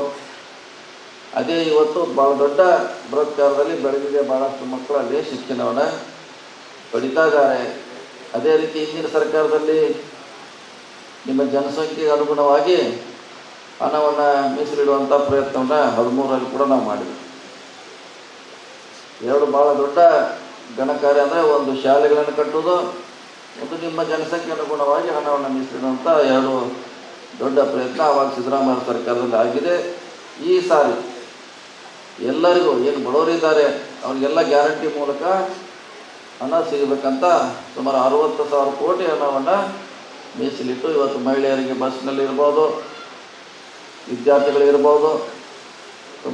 ಅದೇ ಇವತ್ತು ಭಾಳ ದೊಡ್ಡ ಬೃಹತ್ಕಾರದಲ್ಲಿ ಬೆಳೆದಿದೆ. ಭಾಳಷ್ಟು ಮಕ್ಕಳಲ್ಲಿ ಶಿಕ್ಷಣವನ್ನು ಪಡಿತಾ ಇದ್ದಾರೆ. ಅದೇ ರೀತಿ ಹಿಂದಿನ ಸರ್ಕಾರದಲ್ಲಿ ನಿಮ್ಮ ಜನಸಂಖ್ಯೆಗೆ ಅನುಗುಣವಾಗಿ ಹಣವನ್ನು ಮೀಸಲಿಡುವಂಥ ಪ್ರಯತ್ನವನ್ನು 13ರಲ್ಲಿ ಕೂಡ ನಾವು ಮಾಡಿದ್ವಿ. 2 ಭಾಳ ದೊಡ್ಡ ಘನಕಾರ್ಯ ಅಂದರೆ, ಒಂದು ಶಾಲೆಗಳನ್ನು ಕಟ್ಟುವುದು, ಒಂದು ನಿಮ್ಮ ಜನಸಂಖ್ಯೆ ಅನುಗುಣವಾಗಿ ಹಣವನ್ನು ಮೀಸಲಿಡುವಂಥ 2 ದೊಡ್ಡ ಪ್ರಯತ್ನ ಆವಾಗ ಸಿದ್ದರಾಮಯ್ಯ ಸರ್ಕಾರದಲ್ಲಿ ಆಗಿದೆ. ಈ ಸಾರಿ ಎಲ್ಲರಿಗೂ ಏನು ಬಡವರಿದ್ದಾರೆ ಅವರಿಗೆಲ್ಲ ಗ್ಯಾರಂಟಿ ಮೂಲಕ ಹಣ ಸಿಗಬೇಕಂತ ಸುಮಾರು 60,000 ಕೋಟಿ ಹಣವನ್ನು ಮೀಸಲಿಟ್ಟು ಇವತ್ತು ಮಹಿಳೆಯರಿಗೆ ಬಸ್ನಲ್ಲಿ ಇರ್ಬೋದು, ವಿದ್ಯಾರ್ಥಿಗಳಿರ್ಬೋದು,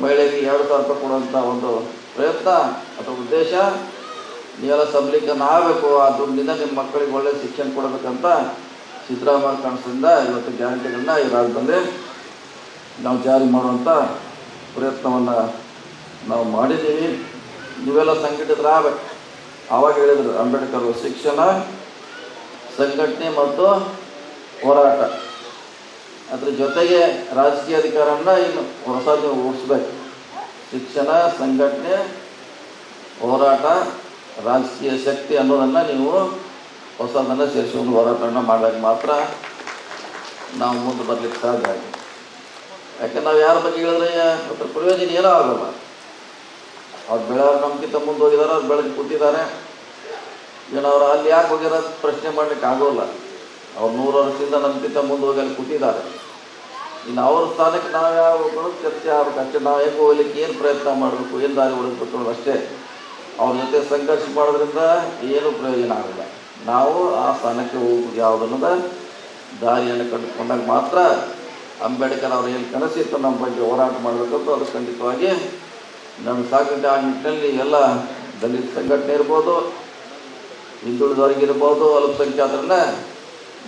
ಮಹಿಳೆಯರಿಗೆ 2,000 ರೂಪಾಯಿ ಕೊಡುವಂಥ ಒಂದು ಪ್ರಯತ್ನ ಅಥವಾ ಉದ್ದೇಶ. ನೀವೆಲ್ಲ ಸಬಲೀಕರಣ ಆಗಬೇಕು, ಆ ದುಡ್ಡಿಂದ ನಿಮ್ಮ ಮಕ್ಕಳಿಗೆ ಒಳ್ಳೆಯ ಶಿಕ್ಷಣ ಕೊಡಬೇಕಂತ ಸಿದ್ದರಾಮಯ್ಯ ಕನಸಿಂದ ಇವತ್ತು ಗ್ಯಾರಂಟಿಗಳನ್ನ ಈ ರಾಜ್ಯದಲ್ಲಿ ನಾವು ಜಾರಿ ಮಾಡುವಂಥ ಪ್ರಯತ್ನವನ್ನು ನಾವು ಮಾಡಿದ್ದೀವಿ. ನೀವೆಲ್ಲ ಸಂಘಟಿತರಾಗಬೇಕು. ಆವಾಗ ಹೇಳಿದರು ಅಂಬೇಡ್ಕರ್, ಶಿಕ್ಷಣ, ಸಂಘಟನೆ ಮತ್ತು ಹೋರಾಟ, ಅದ್ರ ಜೊತೆಗೆ ರಾಜಕೀಯ ಅಧಿಕಾರವನ್ನು ಇನ್ನು ಹೊಸದು ಓಡಿಸ್ಬೇಕು. ಶಿಕ್ಷಣ, ಸಂಘಟನೆ, ಹೋರಾಟ, ರಾಜಕೀಯ ಶಕ್ತಿ ಅನ್ನೋದನ್ನು ನೀವು ಹೊಸದನ್ನು ಸೇರಿಸಿಕೊಂಡು ಹೋರಾಟವನ್ನು ಮಾಡಿದಾಗ ಮಾತ್ರ ನಾವು ಮುಂದೆ ಬರಲಿಕ್ಕೆ ಸಾಧ್ಯ ಆಗಿದೆ. ಯಾಕೆ ನಾವು ಯಾರ ಬಗ್ಗೆ ಹೇಳಿದ್ರೆ ಅದ್ರ ಪ್ರಯೋಜನ ಏನೂ ಆಗೋಲ್ಲ. ಅವ್ರು ಬೆಳೆಯೋರು ನಮ್ಗಿಂತ ಮುಂದೆ ಹೋಗಿದ್ದಾರೆ, ಅವ್ರು ಬೆಳೆದು ಕೂತಿದ್ದಾರೆ. ಏನು ಅವ್ರು ಅಲ್ಲಿ ಯಾಕೆ ಹೋಗಿರೋದು ಪ್ರಶ್ನೆ ಮಾಡಲಿಕ್ಕೆ ಆಗೋಲ್ಲ. ಅವ್ರು 100 ವರ್ಷದಿಂದ ನಮ್ಗಿಂತ ಮುಂದೆ ಹೋಗಿ ಅಲ್ಲಿ ಕೂತಿದ್ದಾರೆ. ಇನ್ನು ಅವ್ರ ಸ್ಥಾನಕ್ಕೆ ನಾವು ಯಾವ ಹೋಗೋದು ಚರ್ಚೆ ಆಗಬೇಕು ಅಷ್ಟೇ. ನಾವು ಹೆಂಗೆ ಹೋಗ್ಲಿಕ್ಕೆ ಏನು ಪ್ರಯತ್ನ ಮಾಡಬೇಕು, ಏನು ದಾರಿ ಹೊಡಿಸ್ಬೇಕು ಅನ್ನೋದು ಅಷ್ಟೇ. ಅವ್ರ ಜೊತೆ ಸಂಘರ್ಷ ಮಾಡೋದ್ರಿಂದ ಏನು ಪ್ರಯೋಜನ ಆಗಲ್ಲ. ನಾವು ಆ ಸ್ಥಾನಕ್ಕೆ ಹೋಗೋದು ಯಾವುದನ್ನದ ದಾರಿಯನ್ನು ಕಂಡುಕೊಂಡಾಗ ಮಾತ್ರ ಅಂಬೇಡ್ಕರ್ ಅವ್ರು ಏನು ಕನಸಿತ್ತು ನಮ್ಮ ಬಗ್ಗೆ ಹೋರಾಟ ಮಾಡಬೇಕಂತ ಅದು ಖಂಡಿತವಾಗಿ ನಮ್ಮ ಸಾಧ್ಯತೆ. ಆ ನಿಟ್ಟಿನಲ್ಲಿ ಎಲ್ಲ ದಲಿತ ಸಂಘಟನೆ ಇರ್ಬೋದು, ಹಿಂದುಳಿದವರಿಗಿರ್ಬೋದು, ಅಲ್ಪಸಂಖ್ಯಾತರನ್ನ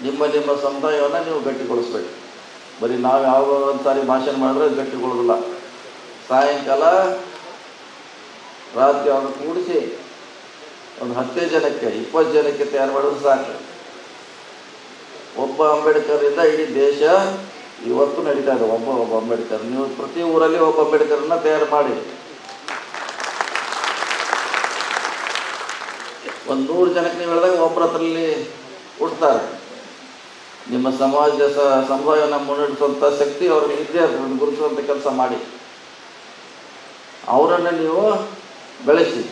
ನಿಮ್ಮ ಸಮುದಾಯವನ್ನು ನೀವು ಗಟ್ಟಿಗೊಳಿಸ್ಬೇಕು. ಬರೀ ನಾವು ಯಾವ ಒಂದು ಸಾರಿ ಭಾಷಣ ಮಾಡಿದ್ರೆ ಗಟ್ಟಿಗೊಳ್ಳೋದಿಲ್ಲ. ಸಾಯಂಕಾಲ ರಾತ್ರಿ ಅವ್ರನ್ನ ಕೂಡಿಸಿ ಒಂದು 10 ಜನಕ್ಕೆ 20 ಜನಕ್ಕೆ ತಯಾರು ಮಾಡೋದು ಸಾಕು. ಒಬ್ಬ ಅಂಬೇಡ್ಕರಿಂದ ಇಡೀ ದೇಶ ಇವತ್ತು ನಡೀತಾ ಇದೆ. ಒಬ್ಬ ಅಂಬೇಡ್ಕರ್. ನೀವು ಪ್ರತಿ ಊರಲ್ಲಿ ಒಬ್ಬ ಅಂಬೇಡ್ಕರ್ನ ತಯಾರು ಮಾಡಿ ಒಂದು 100 ಜನಕ್ಕೆ ನೀವು ಹೇಳಿದಾಗ ಒಬ್ಬರ ಹತ್ರಲ್ಲಿ ಹುಡ್ತಾರೆ. ನಿಮ್ಮ ಸಮುದಾಯವನ್ನು ಮುನ್ನಡೆಸುವಂಥ ಶಕ್ತಿ ಅವ್ರಿಗೆ ಇದ್ದೇ ಅದನ್ನು ಗುರುತಿಸುವಂಥ ಕೆಲಸ ಮಾಡಿ ಅವರನ್ನು ನೀವು ಬೆಳೆಸಿ.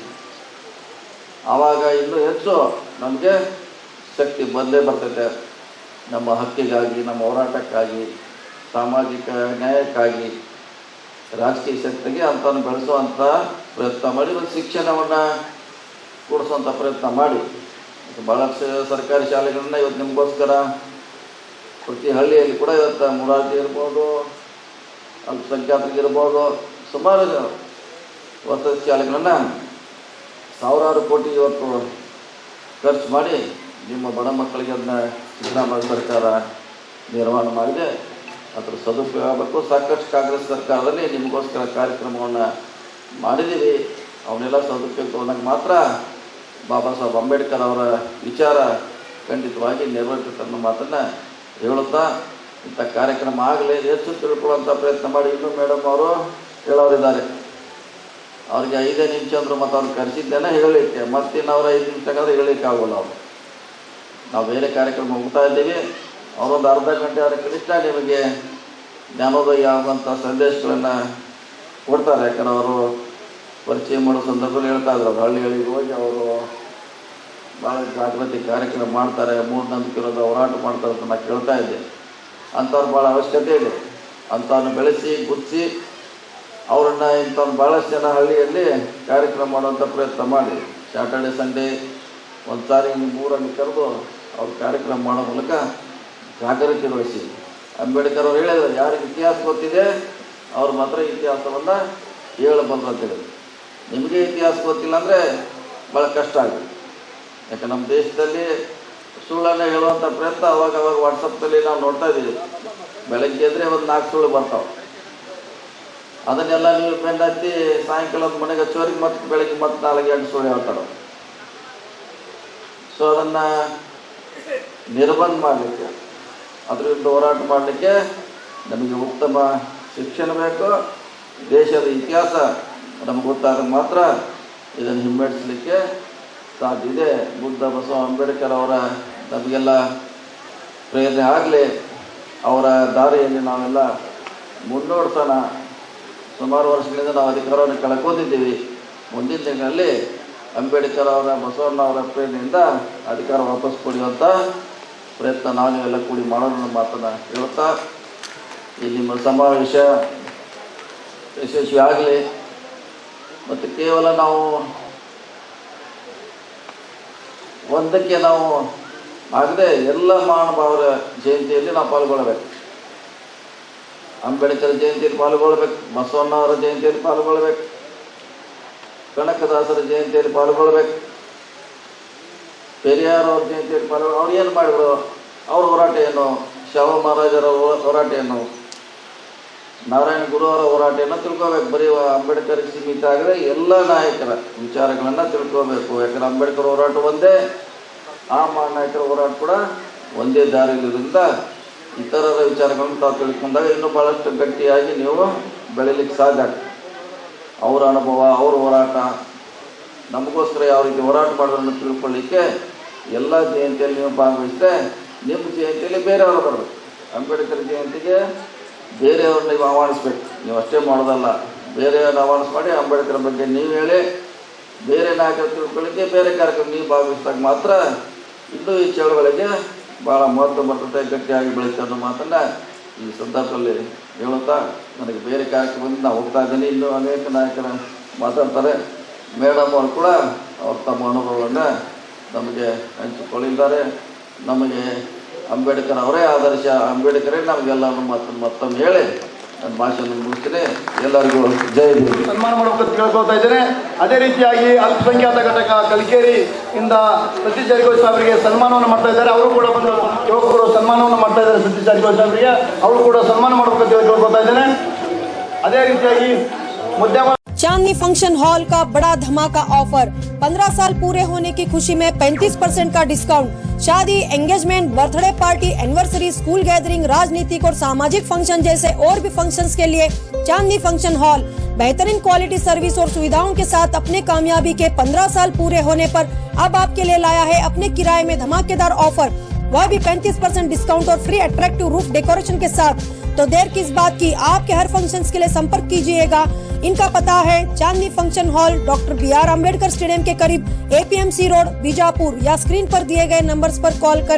ಆವಾಗ ಇನ್ನೂ ಹೆಚ್ಚು ನಮಗೆ ಶಕ್ತಿ ಬಂದೇ ಬರ್ತೈತೆ. ನಮ್ಮ ಹಕ್ಕಿಗಾಗಿ, ನಮ್ಮ ಹೋರಾಟಕ್ಕಾಗಿ, ಸಾಮಾಜಿಕ ನ್ಯಾಯಕ್ಕಾಗಿ, ರಾಜಕೀಯ ಶಕ್ತಿಗೆ ಅಂಥವನ್ನು ಬೆಳೆಸುವಂಥ ಪ್ರಯತ್ನ ಮಾಡಿ, ಒಂದು ಶಿಕ್ಷಣವನ್ನು ಕೊಡಿಸುವಂಥ ಪ್ರಯತ್ನ ಮಾಡಿ. ಭಾಳಷ್ಟು ಸರ್ಕಾರಿ ಶಾಲೆಗಳನ್ನ ಇವತ್ತು ನಿಮಗೋಸ್ಕರ ಪ್ರತಿ ಹಳ್ಳಿಯಲ್ಲಿ ಕೂಡ ಇವತ್ತು ಮುರಾರ್ಜಿ ಇರ್ಬೋದು, ಅಲ್ಪಸಂಖ್ಯಾತರಿಗಿರ್ಬೋದು, ಸುಮಾರು ವಸತಿ ಶಾಲೆಗಳನ್ನು ಸಾವಿರಾರು ಕೋಟಿ ಇವತ್ತು ಖರ್ಚು ಮಾಡಿ ನಿಮ್ಮ ಬಡ ಮಕ್ಕಳಿಗೆ ಅದನ್ನ ಸಿದ್ದರಾಮಯ್ಯ ಸರ್ಕಾರ ನಿರ್ಮಾಣ ಮಾಡಿದೆ. ಅದರ ಸದುಪಯೋಗ ಆಗಬೇಕು. ಸಾಕಷ್ಟು ಕಾಂಗ್ರೆಸ್ ಸರ್ಕಾರದಲ್ಲಿ ನಿಮಗೋಸ್ಕರ ಕಾರ್ಯಕ್ರಮವನ್ನು ಮಾಡಿದ್ದೀವಿ. ಅವನ್ನೆಲ್ಲ ಸದುಪಯೋಗ ತಗೊಂಡಾಗ ಮಾತ್ರ ಬಾಬಾ ಸಾಹೇಬ್ ಅಂಬೇಡ್ಕರ್ ಅವರ ವಿಚಾರ ಖಂಡಿತವಾಗಿ ನೆರವೇರ್ತದೆ ಅನ್ನೋ ಮಾತನ್ನು ಹೇಳುತ್ತಾ, ಇಂಥ ಕಾರ್ಯಕ್ರಮ ಆಗಲಿ ಹೆಚ್ಚು ತಿಳ್ಕೊಳ್ಳುವಂಥ ಪ್ರಯತ್ನ ಮಾಡಿ. ಇನ್ನೂ ಮೇಡಮ್ ಅವರು ಹೇಳೋರಿದ್ದಾರೆ, ಅವ್ರಿಗೆ 5 ನಿಮಿಷ ಅಂದರು, ಮತ್ತು ಅವ್ರು ಕರೆಸಿದ್ದೇನೆ ಹೇಳಲಿಕ್ಕೆ, ಮತ್ತಿನ್ನು ಅವ್ರು 5 ನಿಮಿಷ ತಗೊಂಡ್ರೆ ಹೇಳಲಿಕ್ಕೆ ಆಗೋಲ್ಲ. ನಾವು ಬೇರೆ ಕಾರ್ಯಕ್ರಮ ಹೋಗ್ತಾ ಇದ್ದೀವಿ. ಅವರೊಂದು ಅರ್ಧ ಗಂಟೆ ಅವರ ಕನಿಷ್ಠ ನಿಮಗೆ ಜ್ಞಾನೋದಯ ಆಗುವಂಥ ಸಂದೇಶಗಳನ್ನು ಕೊಡ್ತಾರೆ. ಯಾಕಂದ್ರೆ ಅವರು ಪರಿಚಯ ಮಾಡೋ ಸಂದರ್ಭದಲ್ಲಿ ಹೇಳ್ತಾ ಇದ್ರು, ಅವರು ಹಳ್ಳಿಗಳಿಗೆ ಹೋಗಿ ಅವರು ಭಾಳ ಜಾಗೃತಿ ಕಾರ್ಯಕ್ರಮ ಮಾಡ್ತಾರೆ, ಮೂಢನಂಬಿಕೆ ಇರೋದು ಹೋರಾಟ ಮಾಡ್ತಾರೆ ಅಂತ ನಾನು ಕೇಳ್ತಾ ಇದ್ದೆ. ಅಂಥವ್ರು ಭಾಳ ಅವಶ್ಯಕತೆ ಇದೆ. ಅಂಥವ್ರನ್ನ ಬೆಳೆಸಿ ಗುರ್ತಿಸಿ ಅವರನ್ನು ಇಂಥವ್ರು ಭಾಳಷ್ಟು ಜನ ಹಳ್ಳಿಯಲ್ಲಿ ಕಾರ್ಯಕ್ರಮ ಮಾಡುವಂಥ ಪ್ರಯತ್ನ ಮಾಡಿ. ಸ್ಯಾಟರ್ಡೆ ಸಂಡೇ ಒಂದು ಸಾರಿ ನಿಮ್ಮೂರಲ್ಲಿ ಕರೆದು ಅವ್ರ ಕಾರ್ಯಕ್ರಮ ಮಾಡೋ ಮೂಲಕ ಜಾಗೃತಿ ವಹಿಸಿ. ಅಂಬೇಡ್ಕರ್ ಅವರು ಹೇಳಿದ್ರು, ಯಾರಿಗೆ ಇತಿಹಾಸ ಗೊತ್ತಿದೆ ಅವ್ರು ಮಾತ್ರ ಇತಿಹಾಸವನ್ನು ಹೇಳಬಲ್ಲ ಅಂತೇಳಿ. ನಿಮಗೆ ಇತಿಹಾಸ ಗೊತ್ತಿಲ್ಲ ಅಂದರೆ ಭಾಳ ಕಷ್ಟ ಆಗುತ್ತೆ. ಯಾಕೆ ನಮ್ಮ ದೇಶದಲ್ಲಿ ಸುಳ್ಳನ್ನು ಹೇಳುವಂಥ ಪ್ರಯತ್ನ ಅವಾಗ ವಾಟ್ಸಪ್ಪಲ್ಲಿ ನಾವು ನೋಡ್ತಾ ಇದ್ದೀವಿ. ಬೆಳಗ್ಗೆ ಎದ್ರೆ ಒಂದು 4 ಸುಳ್ಳು ಬರ್ತಾವೆ. ಅದನ್ನೆಲ್ಲ ನೀವು ಬೆನ್ನತ್ತಿ ಸಾಯಂಕಾಲ ಮನೆಗೆ ಹಚ್ಚೋರಿಗೆ ಮತ್ತೆ ಬೆಳಗ್ಗೆ ಮತ್ತೆ 4 ಸುಳ್ಳು ಹೇಳ್ತಾರೆ. ಸೊ ಅದನ್ನು ನಿರ್ಬಂಧ ಮಾಡಲಿಕ್ಕೆ, ಅದರಿಂದ ಹೋರಾಟ ಮಾಡಲಿಕ್ಕೆ ನಮಗೆ ಉತ್ತಮ ಶಿಕ್ಷಣ ಬೇಕು. ದೇಶದ ಇತಿಹಾಸ ನಮಗೆ ಗೊತ್ತಾದಾಗ ಮಾತ್ರ ಇದನ್ನು ಹಿಮ್ಮೆಟ್ಟಿಸಲಿಕ್ಕೆ ಸಾಧ್ಯ ಇದೆ. ಬುದ್ಧ ಬಸವ ಅಂಬೇಡ್ಕರ್ ಅವರ ನಮಗೆಲ್ಲ ಪ್ರೇರಣೆ ಆಗಲಿ. ಅವರ ದಾರಿಯಲ್ಲಿ ನಾವೆಲ್ಲ ಮುನ್ನೋಡ್ಸೋಣ. ಸುಮಾರು ವರ್ಷಗಳಿಂದ ನಾವು ಅಧಿಕಾರವನ್ನು ಕಳ್ಕೊಂಡಿದ್ದೀವಿ. ಮುಂದಿನ ದಿನಗಳಲ್ಲಿ ಅಂಬೇಡ್ಕರ್ ಅವರ, ಬಸವಣ್ಣ ಅವರ ಪ್ರೇರಣೆಯಿಂದ ಅಧಿಕಾರ ವಾಪಸ್ ಪಡೆಯುವಂಥ ಪ್ರಯತ್ನ ನಾವೆಲ್ಲ ಕೂಡಿ ಮಾಡೋಣ ಮಾತನ್ನು ಹೇಳುತ್ತಾ, ಈ ನಿಮ್ಮ ಸಮಾವೇಶ ಯಶಸ್ವಿ ಆಗಲಿ. ಮತ್ತು ಕೇವಲ ನಾವು ಒಂದಕ್ಕೆ ನಾವು ಆಗದೆ ಎಲ್ಲ ಮಹಾನುಭಾವರ ಜಯಂತಿಯಲ್ಲಿ ನಾವು ಪಾಲ್ಗೊಳ್ಳಬೇಕು. ಅಂಬೇಡ್ಕರ್ ಜಯಂತಿಯಲ್ಲಿ ಪಾಲ್ಗೊಳ್ಬೇಕು, ಬಸವಣ್ಣವರ ಜಯಂತಿಯಲ್ಲಿ ಪಾಲ್ಗೊಳ್ಬೇಕು, ಕನಕದಾಸರ ಜಯಂತಿಯಲ್ಲಿ ಪಾಲ್ಗೊಳ್ಬೇಕು, ಪೆರಿಯಾರ್ ಅವ್ರ ಜಯಂತಿಯಲ್ಲಿ ಪಾಲ್ಗೊಳ್ಬೇಕು. ಅವ್ರು ಏನು ಮಾಡಿದ್ರು? ಅವ್ರ ಹೋರಾಟ ಏನು? ಶಿವ ಮಹಾರಾಜರ ಹೋರಾಟ ಏನು? ನಾರಾಯಣ ಗುರು ಅವರ ಹೋರಾಟ ಏನೋ ತಿಳ್ಕೋಬೇಕು. ಬರೀ ಅಂಬೇಡ್ಕರ್ಗೆ ಸೀಮಿತ ಆಗದೆ ಎಲ್ಲ ನಾಯಕರ ವಿಚಾರಗಳನ್ನು ತಿಳ್ಕೋಬೇಕು. ಯಾಕಂದ್ರೆ ಅಂಬೇಡ್ಕರ್ ಹೋರಾಟ ಒಂದೇ, ಆ ಮಹಾನಾಯಕರ ಹೋರಾಟ ಕೂಡ ಒಂದೇ ದಾರಿಲಿರೋದ್ರಿಂದ ಇತರರ ವಿಚಾರಗಳನ್ನು ತಾವು ತಿಳ್ಕೊಂಡಾಗ ಇನ್ನೂ ಭಾಳಷ್ಟು ಗಟ್ಟಿಯಾಗಿ ನೀವು ಬೆಳೀಲಿಕ್ಕೆ ಸಾಧ್ಯ ಆಗ್ತದೆ. ಅವರ ಅನುಭವ, ಅವ್ರ ಹೋರಾಟ, ನಮಗೋಸ್ಕರ ಯಾವ ರೀತಿ ಹೋರಾಟ ಮಾಡೋದನ್ನು ತಿಳ್ಕೊಳ್ಳಿಕ್ಕೆ ಎಲ್ಲ ಜಯಂತಿಯಲ್ಲಿ ನೀವು ಭಾಗವಹಿಸಿದ್ರೆ ನಿಮ್ಮ ಜಯಂತಿಯಲ್ಲಿ ಬೇರೆಯವರು ಬರಬೇಕು. ಅಂಬೇಡ್ಕರ್ ಜಯಂತಿಗೆ ಬೇರೆಯವ್ರನ್ನ ನೀವು ಆಹ್ವಾನಿಸ್ಬೇಕು. ನೀವು ಅಷ್ಟೇ ಮಾಡೋದಲ್ಲ, ಬೇರೆಯವ್ರನ್ನ ಆಹ್ವಾನಿಸ್ ಮಾಡಿ ಅಂಬೇಡ್ಕರ್ ಬಗ್ಗೆ ನೀವು ಹೇಳಿ ಬೇರೆ ನಾಯಕರು ತಿಳ್ಕೊಳ್ಳಿಕ್ಕೆ ಬೇರೆ ಕಾರ್ಯಕ್ರಮ ನೀವು ಭಾಗವಹಿಸಿದಾಗ ಮಾತ್ರ ಇನ್ನೂ ಈ ಚಳವಳಿಗೆ ಭಾಳ ಮಹತ್ವ ಬರ್ತದೆ, ಗಟ್ಟಿಯಾಗಿ ಬೆಳೀತೆ ಅನ್ನೋ ಮಾತನ್ನು ಈ ಸಂದರ್ಭದಲ್ಲಿ ಹೇಳುತ್ತಾ, ನನಗೆ ಬೇರೆ ಕಾರ್ಯಕ್ರಮದಿಂದ ನಾನು ಹೋಗ್ತಾ ಇದ್ದೀನಿ. ಇನ್ನೂ ಅನೇಕ ನಾಯಕರು ಮಾತಾಡ್ತಾರೆ. ಮೇಡಮ್ ಅವರು ಕೂಡ ಅವ್ರ ತಮ್ಮ ಅನುಭವವನ್ನು ನಮಗೆ ಹಂಚಿಕೊಳ್ಳಿದ್ದಾರೆ. ನಮಗೆ ಅಂಬೇಡ್ಕರ್ ಅವರೇ ಆದರ್ಶ, ಅಂಬೇಡ್ಕರೇ ನಮಗೆಲ್ಲರೂ ಮತ್ತೊಮ್ಮೆ ಹೇಳಿ ನನ್ನ ಭಾಷಣ ಮುಗಿಸ್ತೀನಿ. ಎಲ್ಲರಿಗೂ ಜೈ ಭೀಮ್. ಸನ್ಮಾನ ಮಾಡಬೇಕಂತ ಕೇಳ್ಕೊಳ್ತಾ ಇದ್ದೇನೆ. ಅದೇ ರೀತಿಯಾಗಿ ಅಲ್ಪಸಂಖ್ಯಾತ ಘಟಕ ಕಲಿಕೇರಿ ಇಂದ ಸತೀಶ್ ಜಾರಕಿಹೊಳಿ ಸಾಹೇಬರಿಗೆ ಸನ್ಮಾನವನ್ನು ಮಾಡ್ತಾ ಇದ್ದಾರೆ. ಅವರು ಕೂಡ ಬಂದು ಯುವಕರು ಸನ್ಮಾನವನ್ನು ಮಾಡ್ತಾ ಇದ್ದಾರೆ ಸತೀಶ್ ಜಾರಕಿಹೊಳಿ ಸಾಹೇಬರಿಗೆ. ಅವರು ಕೂಡ ಸನ್ಮಾನ ಮಾಡಬೇಕಂತ ಕೇಳ್ಕೊಳ್ತಾ ಇದ್ದೇನೆ. ಅದೇ ರೀತಿಯಾಗಿ ಮುದ್ದೆ चांदनी फंक्शन हॉल का बड़ा धमाका ऑफर, 15 साल पूरे होने की खुशी में 35% का डिस्काउंट। शादी, engagement, birthday party, anniversary, school gathering, राजनीतिक और सामाजिक फंक्शन जैसे और भी फंक्शंस के लिए चांदनी फंक्शन हॉल बेहतरीन क्वालिटी सर्विस और सुविधाओं के साथ अपने कामयाबी के 15 साल पूरे होने पर अब आपके लिए लाया है अपने किराए में धमाकेदार ऑफर, वह भी 35% डिस्काउंट और फ्री अट्रैक्टिव रूफ डेकोरेशन के साथ। तो देर किस बात की, आपके हर फंक्शंस के लिए संपर्क कीजिएगा। इनका पता है Chandni function hall, doctor BR Ambedkar stadium के करीब, APMC रोड, बीजापुर, या स्क्रीन पर दिए गए नंबर्स पर कॉल कर